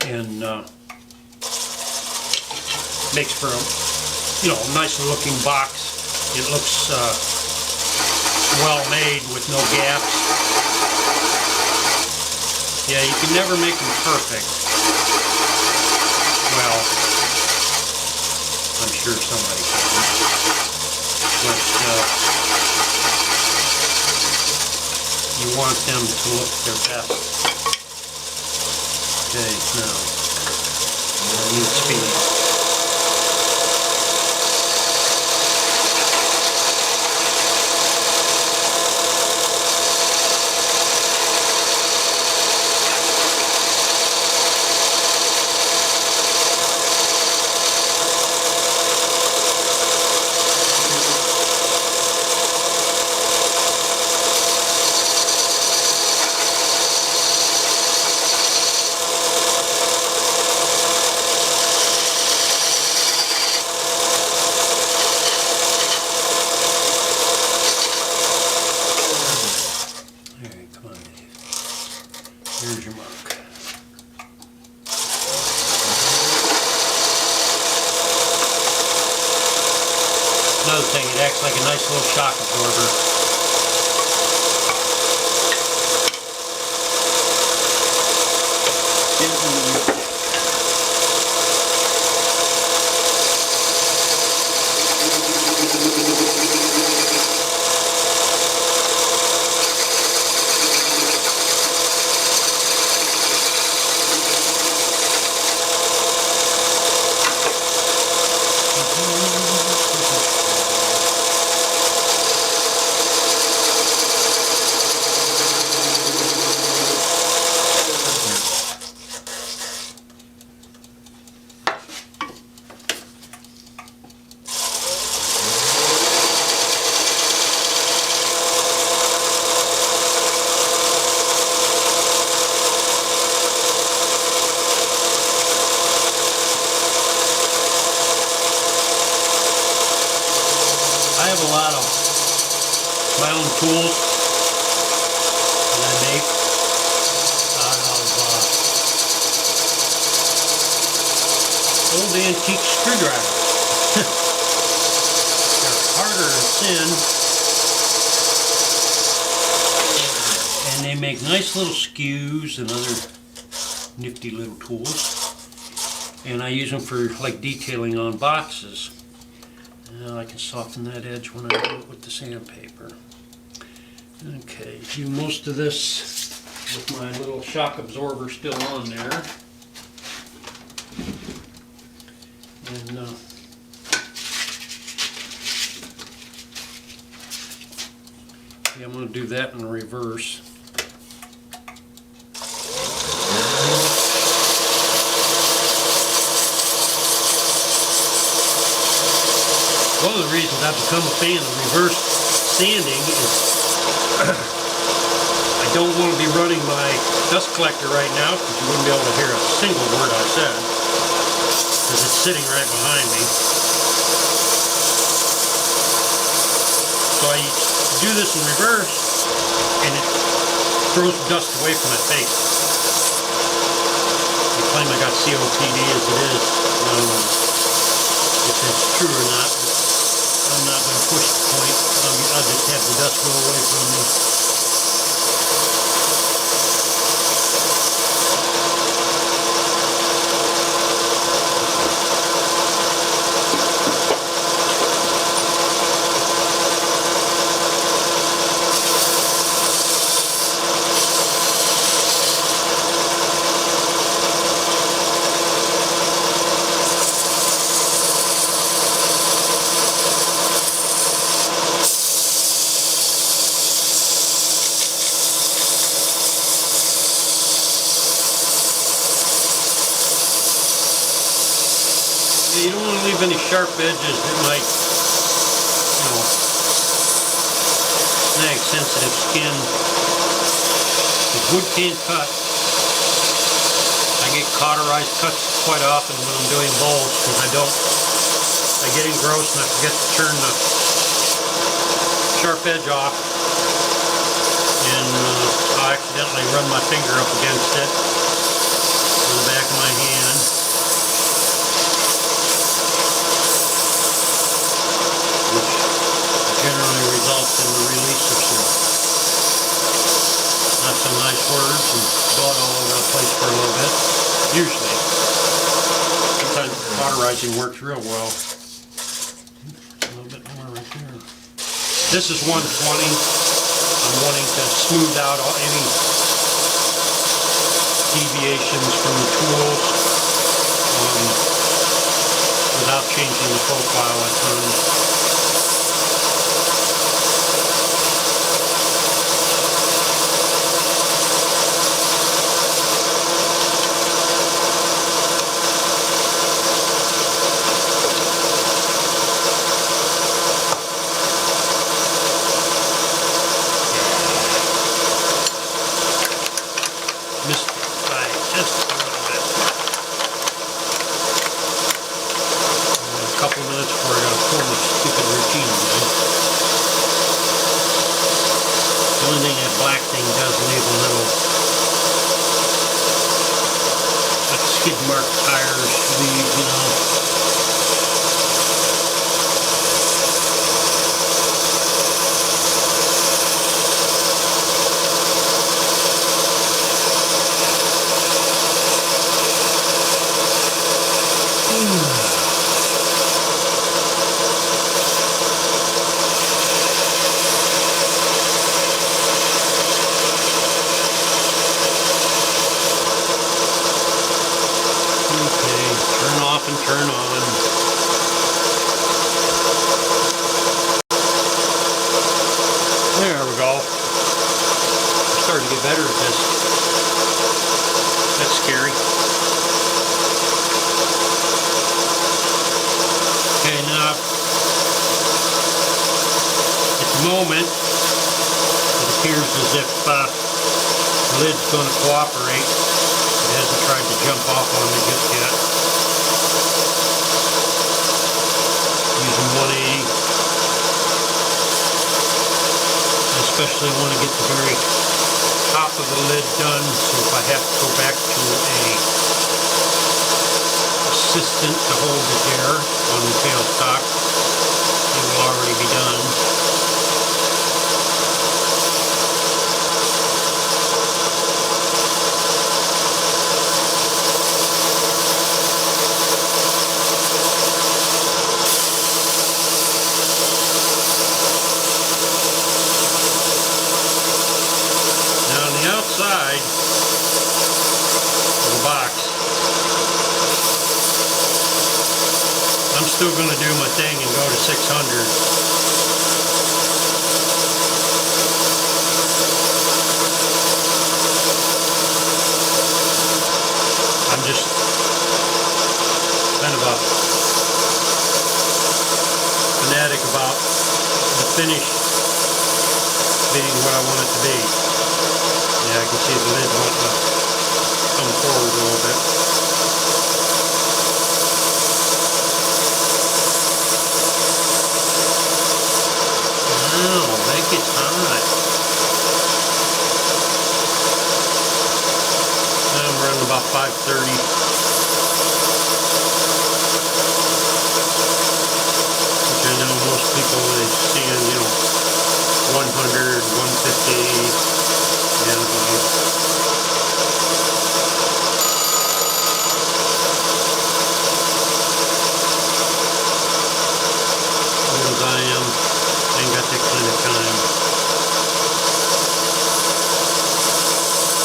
And makes for a, nice looking box. It looks well made with no gaps. Yeah, you can never make them perfect. Well, I'm sure somebody can. But you want them to look their best. Okay, now, I need speed. Here's your mark. Another thing, it acts like a nice little shock absorber. I have a lot of my own tools that I make out of old antique screwdrivers. They're harder and thin, and they make nice little skews and other nifty little tools. And I use them for like detailing on boxes. Now I can soften that edge when I do it with the sandpaper. Okay, do most of this with my little shock absorber still on there. And yeah, I'm going to do that in reverse. One of the reasons I've become a fan of reverse sanding is I don't want to be running my dust collector right now because you wouldn't be able to hear a single word I said because it's sitting right behind me. So I do this in reverse, and it throws dust away from my face. They claim I got COPD as it is. I don't know if that's true or not, but I'm not going to push the point. I'll just have the dust go away from me. You don't want to leave any sharp edges that might, snag sensitive skin. If wood can't cut, I get cauterized cuts quite often when I'm doing bowls because I get engrossed and I forget to turn the sharp edge off, and I accidentally run my finger up against it on the back of my hand. Generally results in the release of some not so nice words and blood all over the place for a little bit. Usually. Sometimes cauterizing works real well. A little bit more right there. This is 120. I'm wanting to smooth out any deviations from the tools without changing the profile a ton. Couple minutes before I gotta pull my stupid routine again. The only thing that black thing does leave a little like skid mark tires leave, Turn off and turn on. There we go. I'm starting to get better at this. That's scary. Okay, now at the moment it appears as if the lid's going to cooperate. It hasn't tried to jump off on me just yet. Using 180. I especially want to get the very top of the lid done, so if I have to go back to a assistant to hold it there on the tailstock, it will already be done. Outside of the box, I'm still going to do my thing and go to 600. I'm just kind of a fanatic about the finish being what I want it to be. Yeah, I can see the lid wanting to come forward a little bit. Oh, thank it's hot. I'm running about 530. Which I know most people, they stand, 100, 150, and as I am, ain't got that kind of time.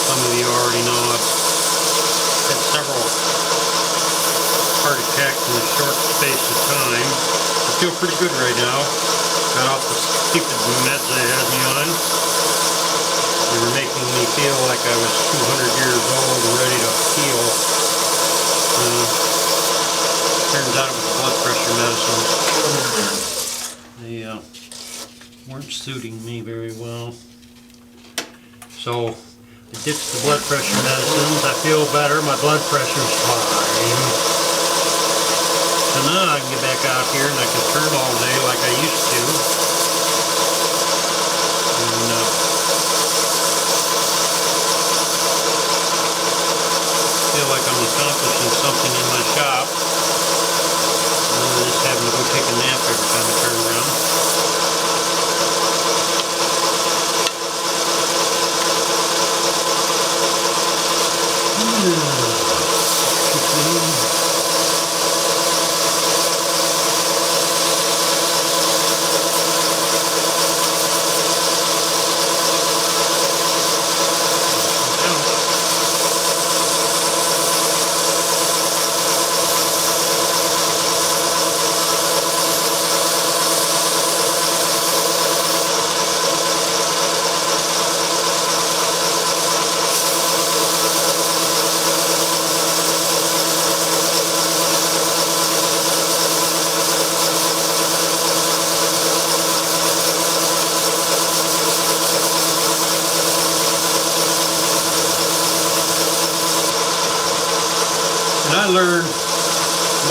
Some of you already know I've had several heart attacks in a short space of time. I feel pretty good right now. Got off the stupid meds they had me on. They were making me feel like I was 200 years old and ready to heal. Turns out it was blood pressure medicines. They weren't suiting me very well. So I ditched the blood pressure medicines. I feel better. My blood pressure's fine. So now I can get back out here and I can turn all day like I used to. And feel like I'm accomplishing something in my shop. Other than just having to go take a nap every time I turn around. And I learned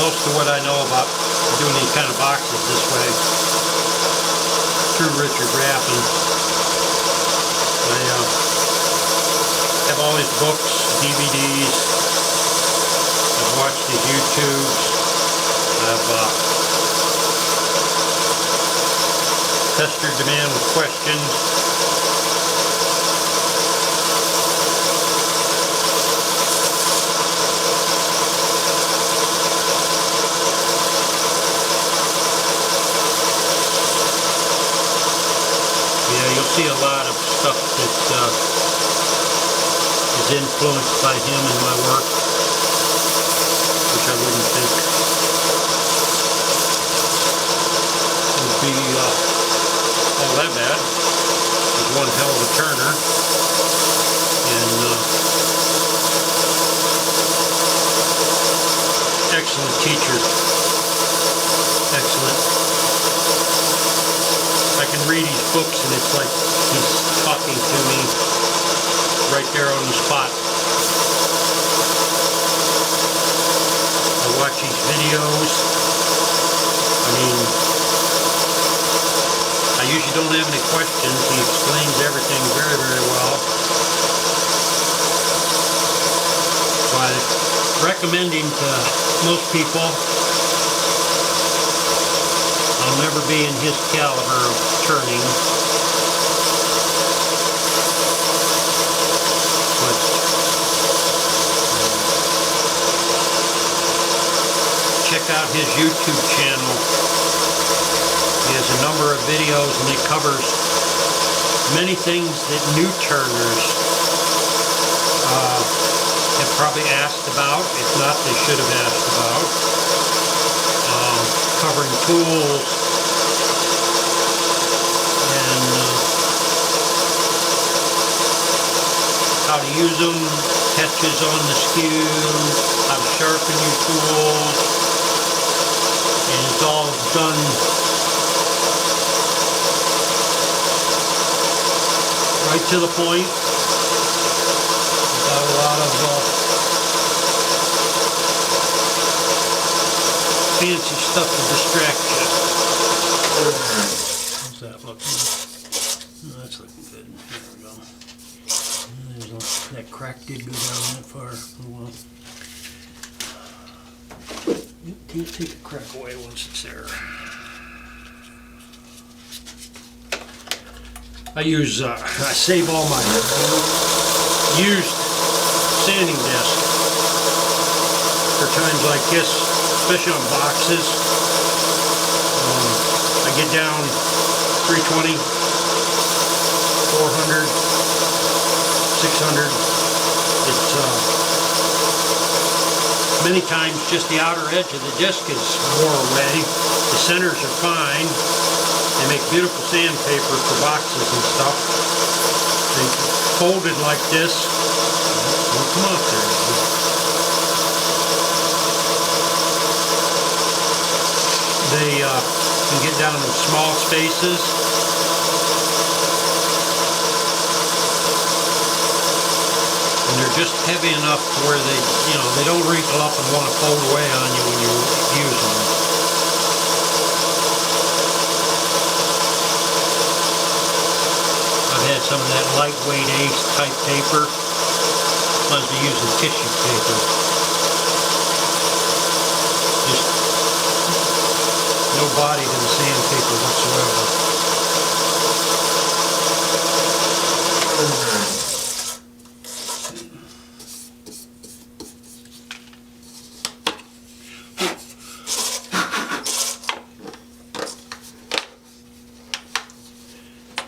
most of what I know about doing these kind of boxes this way through Richard Raffin. I have all his books, DVDs. I've watched his YouTubes. I've pestered the man with questions. See a lot of stuff that is influenced by him in my work, which I wouldn't think would be all that bad. He's one hell of a turner, and excellent teacher. Excellent. I can read his books and it's like he's talking to me right there on the spot. I watch his videos. I mean, I usually don't have any questions. He explains everything very, very well. So I recommend him to most people. I'll never be in his caliber of turning, but check out his YouTube channel. He has a number of videos and he covers many things that new turners have probably asked about. If not, they should have asked about. Covering tools and how to use them, catches on the skew, how to sharpen your tools, and it's all done right to the point without a lot of fancy stuff to distract you. How's that looking? Oh, that's looking good. There we go. That crack did go down that far. Oh well. You can't take a crack away once it's there. I save all my used sanding disc for times like this, especially on boxes. I get down 320, 400, 600. It's many times just the outer edge of the disc is more away. The centers are fine. They make beautiful sandpaper for boxes and stuff. They folded like this. Don't come off there. They can get down in small spaces. And they're just heavy enough to where they don't wrinkle up and want to fold away on you when you use them. I've had some of that lightweight Ace type paper. Sometimes they use tissue paper. Just no body to the sandpaper whatsoever.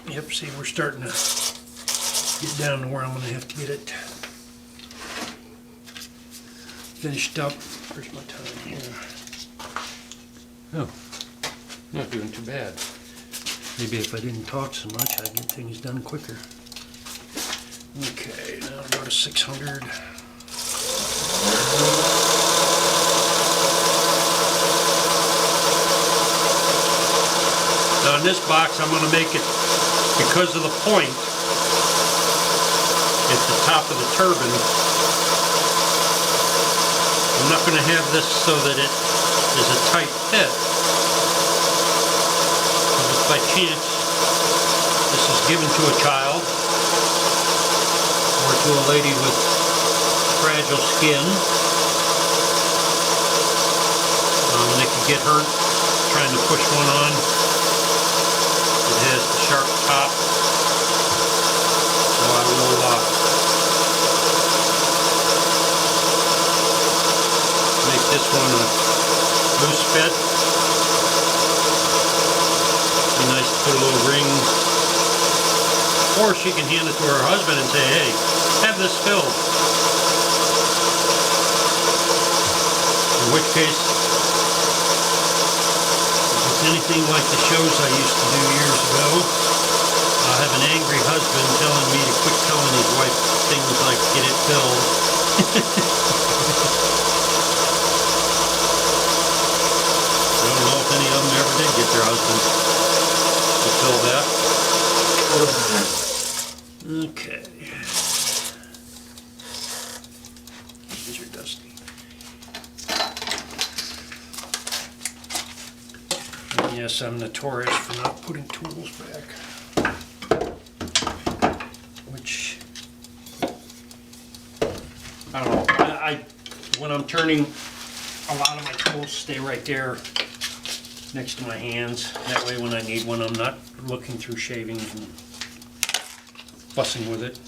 Yep, see, we're starting to get down to where I'm going to have to get it finished up. Where's my time here? Oh, not doing too bad. Maybe if I didn't talk so much, I'd get things done quicker. Okay, now I'll go to 600. Now in this box, I'm going to make it, because of the point at the top of the turbine, I'm not going to have this so that it is a tight fit. If by chance this is given to a child or to a lady with fragile skin, they could get hurt trying to push one on. It has the sharp top, so I will make this one a loose fit. Be nice to put a little ring, or she can hand it to her husband and say, hey, have this filled. In which case, anything like the shows I used to do years ago, I have an angry husband telling me to quit telling his wife things like get it filled. I don't know if any of them ever did get their husband to fill that. Okay. These are dusty. Yes, I'm notorious for not putting tools back. Which, I don't know, when I'm turning, a lot of my tools stay right there next to my hands. That way when I need one, I'm not looking through shavings and fussing with it.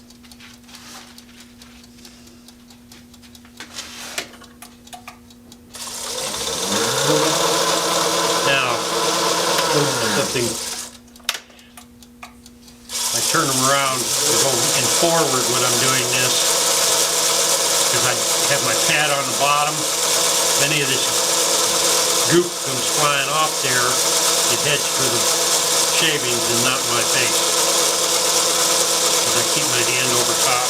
Something, I turn them around to go in forward when I'm doing this, because I have my pad on the bottom. If any of this goop comes flying off there, it heads for the shavings and not my face, because I keep my hand over top.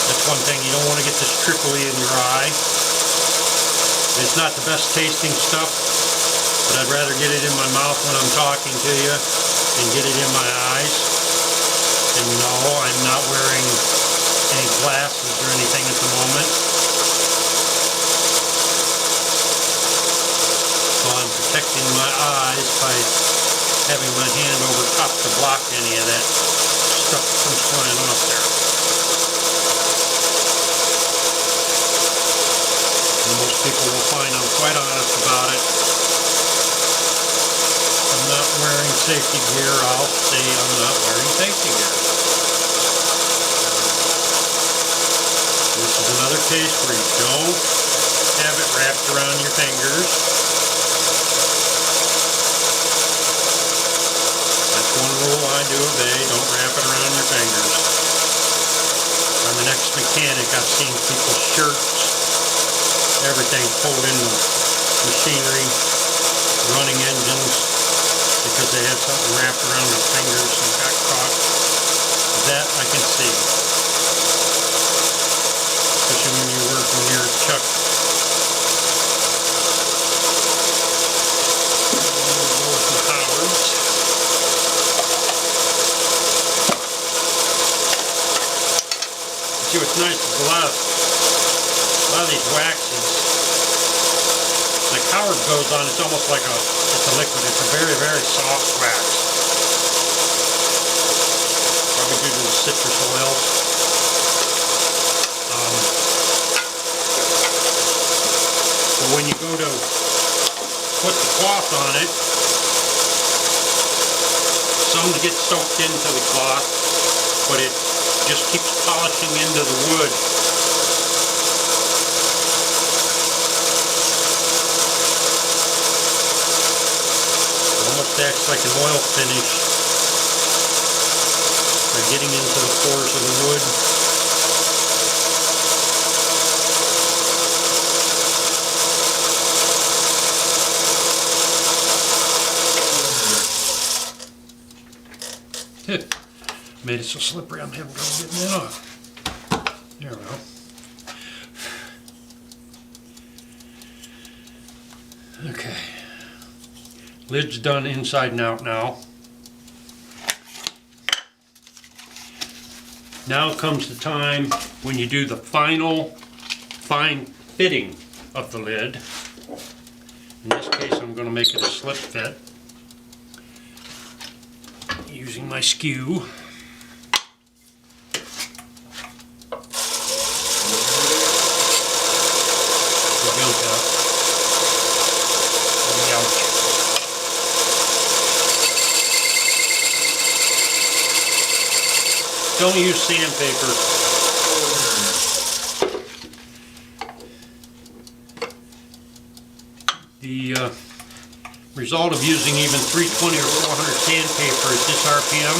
That's one thing, you don't want to get this trickly in your eye. It's not the best tasting stuff, but I'd rather get it in my mouth when I'm talking to you than get it in my eyes. And no, I'm not wearing any glasses or anything at the moment. So in my eyes by having my hand over top to block any of that stuff that comes flying off there. And most people will find I'm quite honest about it. If I'm not wearing safety gear, I'll say I'm not wearing safety gear. This is another case where you don't have it wrapped around your fingers. That's one rule I do obey, don't wrap it around your fingers. I'm an ex-mechanic, I've seen people's shirts, everything pulled into machinery, running engines, because they had something wrapped around their fingers and got caught. That I can see. Especially when you're working near a chuck. See what's nice is a lot of these waxes, the Howard goes on, it's almost like it's a liquid. It's a very, very soft wax. Probably due to the citrus oil. But when you go to put the cloth on it, some get soaked into the cloth, but it just keeps polishing into the wood. It almost acts like an oil finish by getting into the pores of the wood. Made it so slippery I'm having trouble getting it off. There we go. Okay. Lid's done inside and out now. Now comes the time when you do the final fine fitting of the lid. In this case I'm going to make it a slip fit using my skew. Don't use sandpaper. The result of using even 320 or 400 sandpaper at this RPM,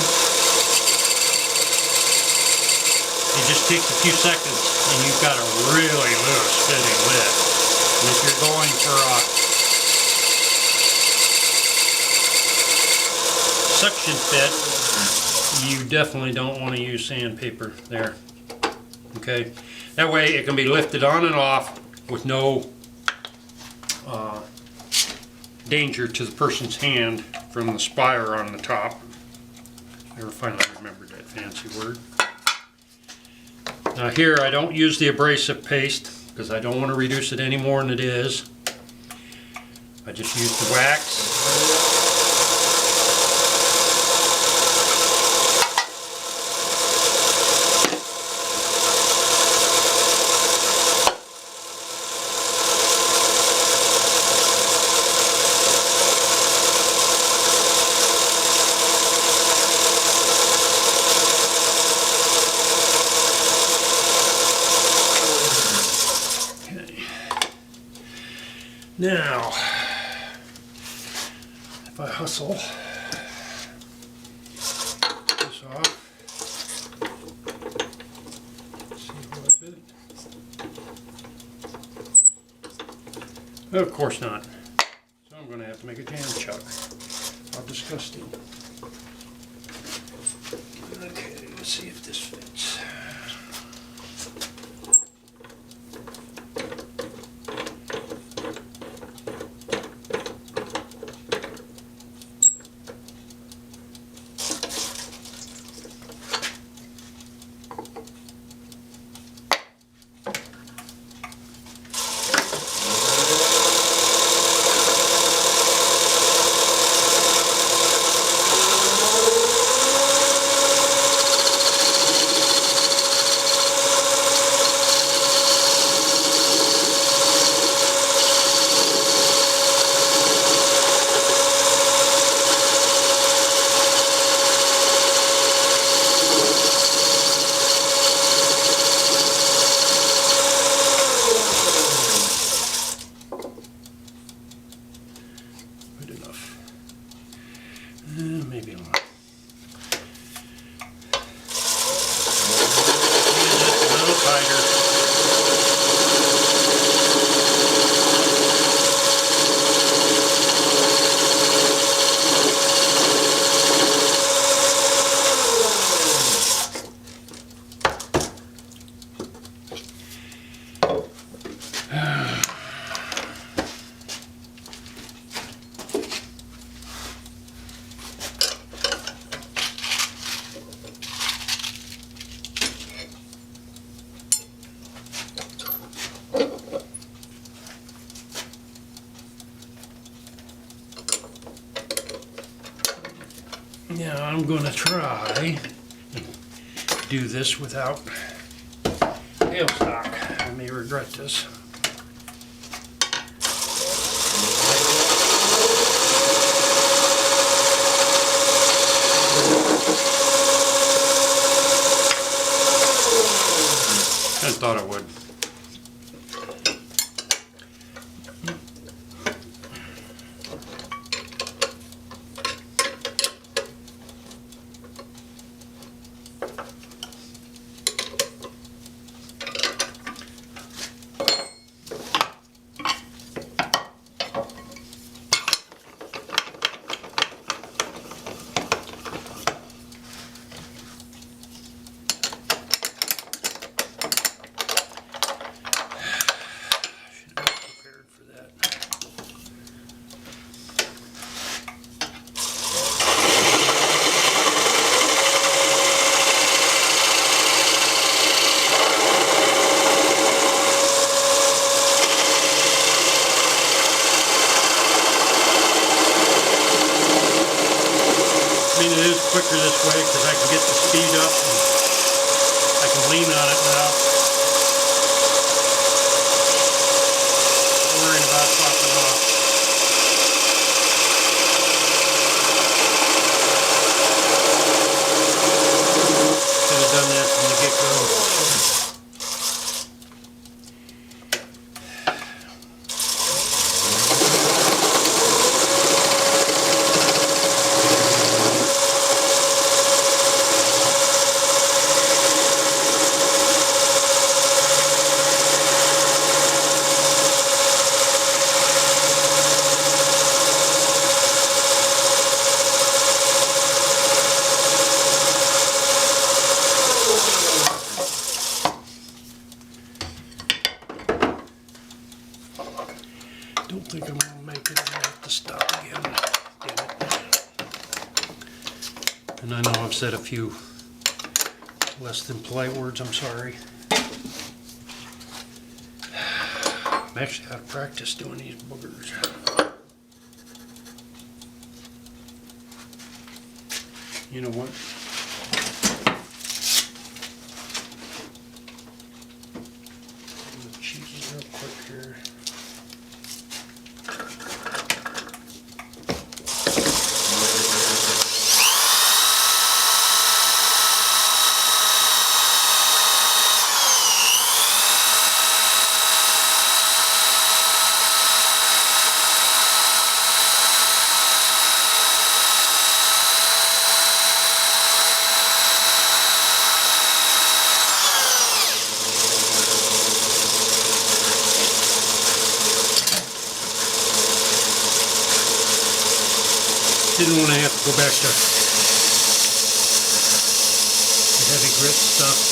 it just takes a few seconds and you've got a really loose fitting lid. And if you're going for a suction fit, you definitely don't want to use sandpaper there. Okay, that way it can be lifted on and off with no danger to the person's hand from the spire on the top. Never finally remembered that fancy word. Now here I don't use the abrasive paste because I don't want to reduce it any more than it is. I just use the wax. Now, if I hustle this off, see what I fit. Of course not. So I'm going to have to make a jam chuck. How disgusting. Okay, let's see if this fits. Good enough. Maybe a little. And just a little tighter. Now I'm going to try and do this without tailstock. I may regret this. I thought it would. Quicker this way because I can get the speed up and I can lean on it now. Not worrying about popping off. Could have done that from the get-go. Don't think I'm going to make it. I have to stop again. Damn it. And I know I've said a few less than polite words. I'm sorry. I'm actually out of practice doing these boogers. You know what? Cheese real quick here. Didn't want to have to go back to the heavy grit stuff.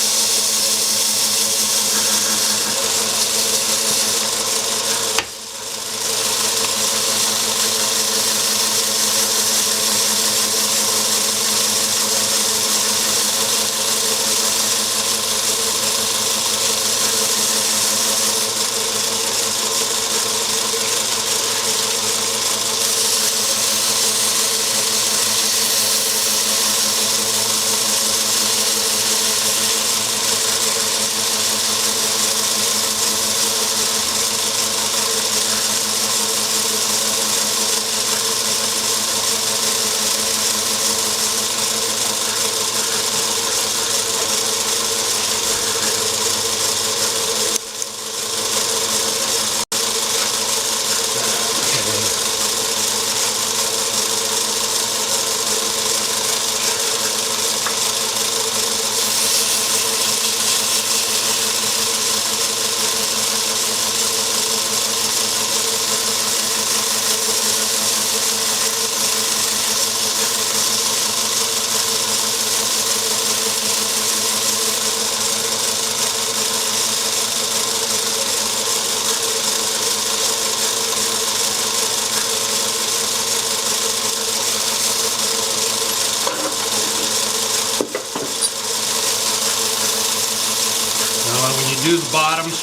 do the bottoms,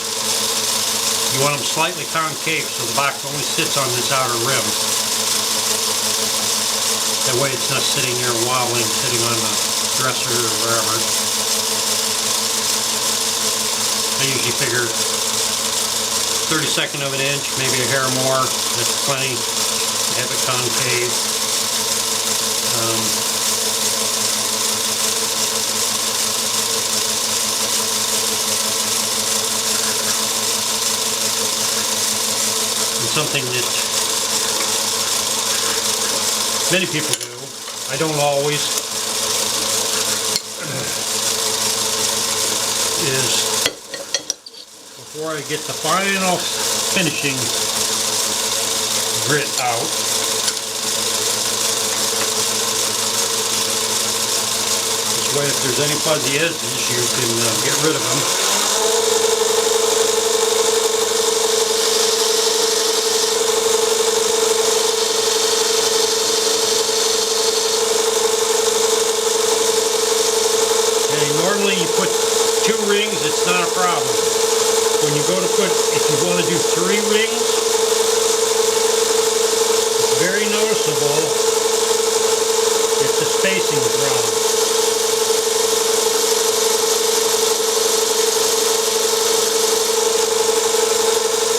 you want them slightly concave so the box only sits on this outer rim. That way it's not sitting there wobbling, sitting on the dresser or wherever. I usually figure 1/32 of an inch, maybe a hair more, that's plenty to have it concave. And something that many people do, I don't always, is before I get the final finishing grit out, this way if there's any fuzzy edges you can get rid of them. Normally you put 2 rings, it's not a problem. When you go to put, if you want to do 3 rings, it's very noticeable if the spacing is wrong.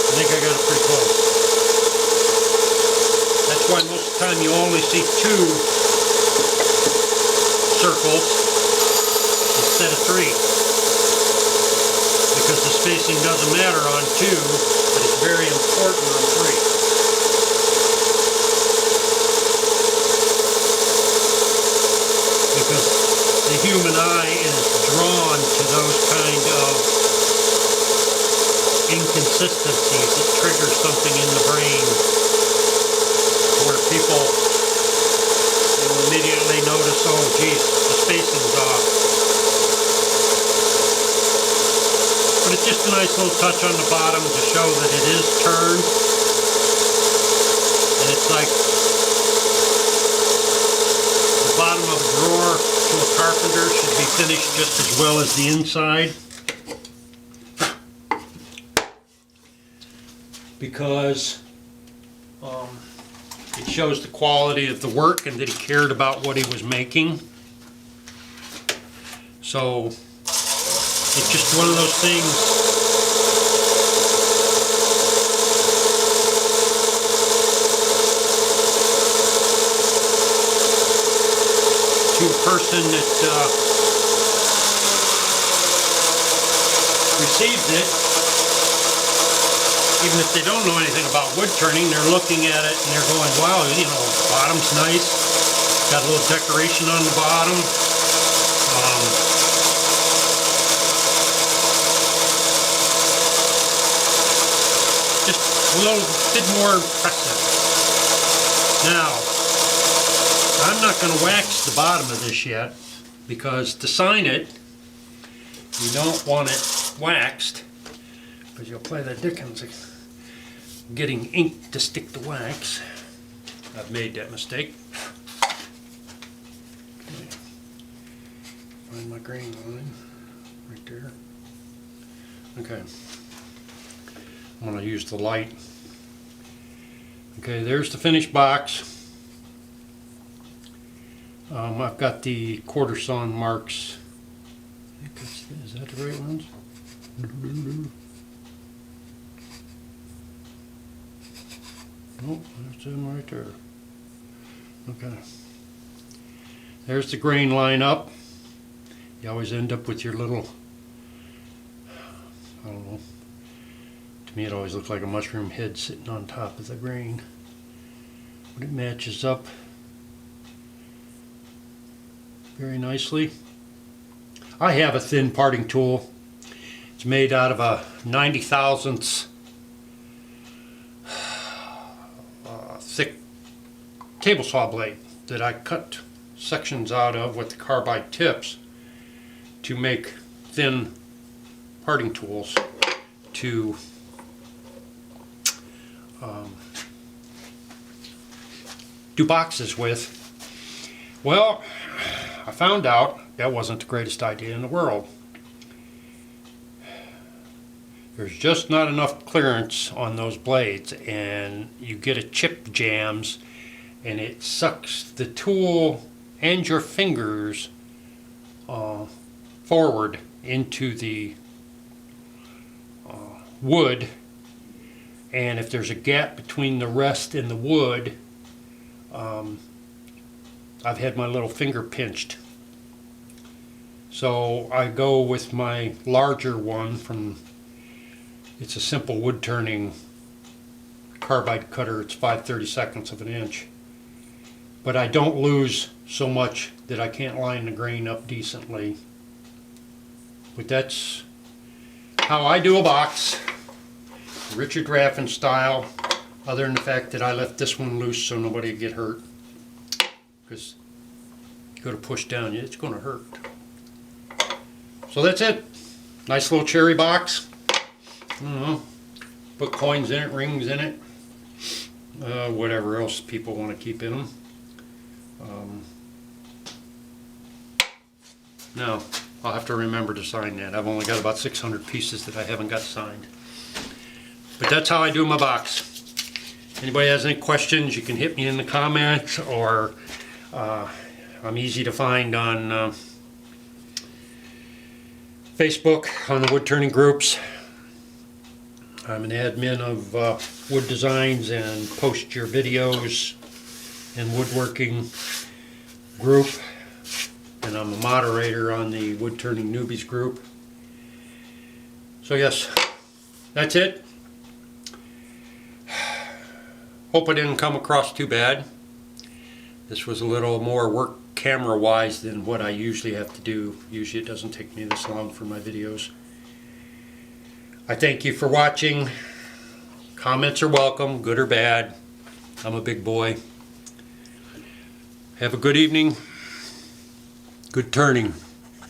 I think I got it pretty close. That's why most of the time you only see 2 circles instead of 3, because the spacing doesn't matter on 2, but it's very important on 3. Because the human eye is drawn to those kind of inconsistencies that trigger something in the brain where people will immediately notice, oh geez, the spacing's off. But it's just a nice little touch on the bottom to show that it is turned. And it's like the bottom of a drawer to a carpenter should be finished just as well as the inside. Because it shows the quality of the work and that he cared about what he was making. So it's just one of those things. To a person that receives it, even if they don't know anything about wood turning, they're looking at it and they're going, wow, you know, the bottom's nice. Got a little decoration on the bottom. Just a little bit more impressive. Now, I'm not going to wax the bottom of this yet, because to sign it, you don't want it waxed, because you'll play the dickens getting ink to stick to wax. I've made that mistake. Okay. Find my green line right there. Okay. I'm going to use the light. Okay, there's the finished box. I've got the quarter sawn marks. I think is that the right ones? Nope, that's them right there. Okay. There's the grain line up. You always end up with your little, I don't know. To me it always looks like a mushroom head sitting on top of the grain. But it matches up very nicely. I have a thin parting tool. It's made out of a 90 thousandths thick table saw blade that I cut sections out of with the carbide tips to make thin parting tools to do boxes with. Well, I found out that wasn't the greatest idea in the world. there's just not enough clearance on those blades, and you get a chip jams, and it sucks the tool and your fingers forward into the wood, and if there's a gap between the rest and the wood, I've had my little finger pinched. So I go with my larger one it's a simple wood turning carbide cutter. It's 5/32 of an inch. But I don't lose so much that I can't line the grain up decently. But that's how I do a box, Richard Raffin style, other than the fact that I left this one loose so nobody would get hurt. Because you go to push down, it's going to hurt. So that's it. Nice little cherry box. I don't know. Put coins in it, rings in it, whatever else people want to keep in them. No, I'll have to remember to sign that. I've only got about 600 pieces that I haven't got signed. But that's how I do my box. Anybody has any questions, you can hit me in the comments, or I'm easy to find on Facebook on the wood turning groups. I'm an admin of Wood Designs and Post Your Videos and Woodworking group, and I'm a moderator on the Wood Turning Newbies group. So yes, that's it. Hope I didn't come across too bad. This was a little more work camera wise than what I usually have to do. Usually it doesn't take me this long for my videos. I thank you for watching. Comments are welcome, good or bad. I'm a big boy. Have a good evening. Good turning.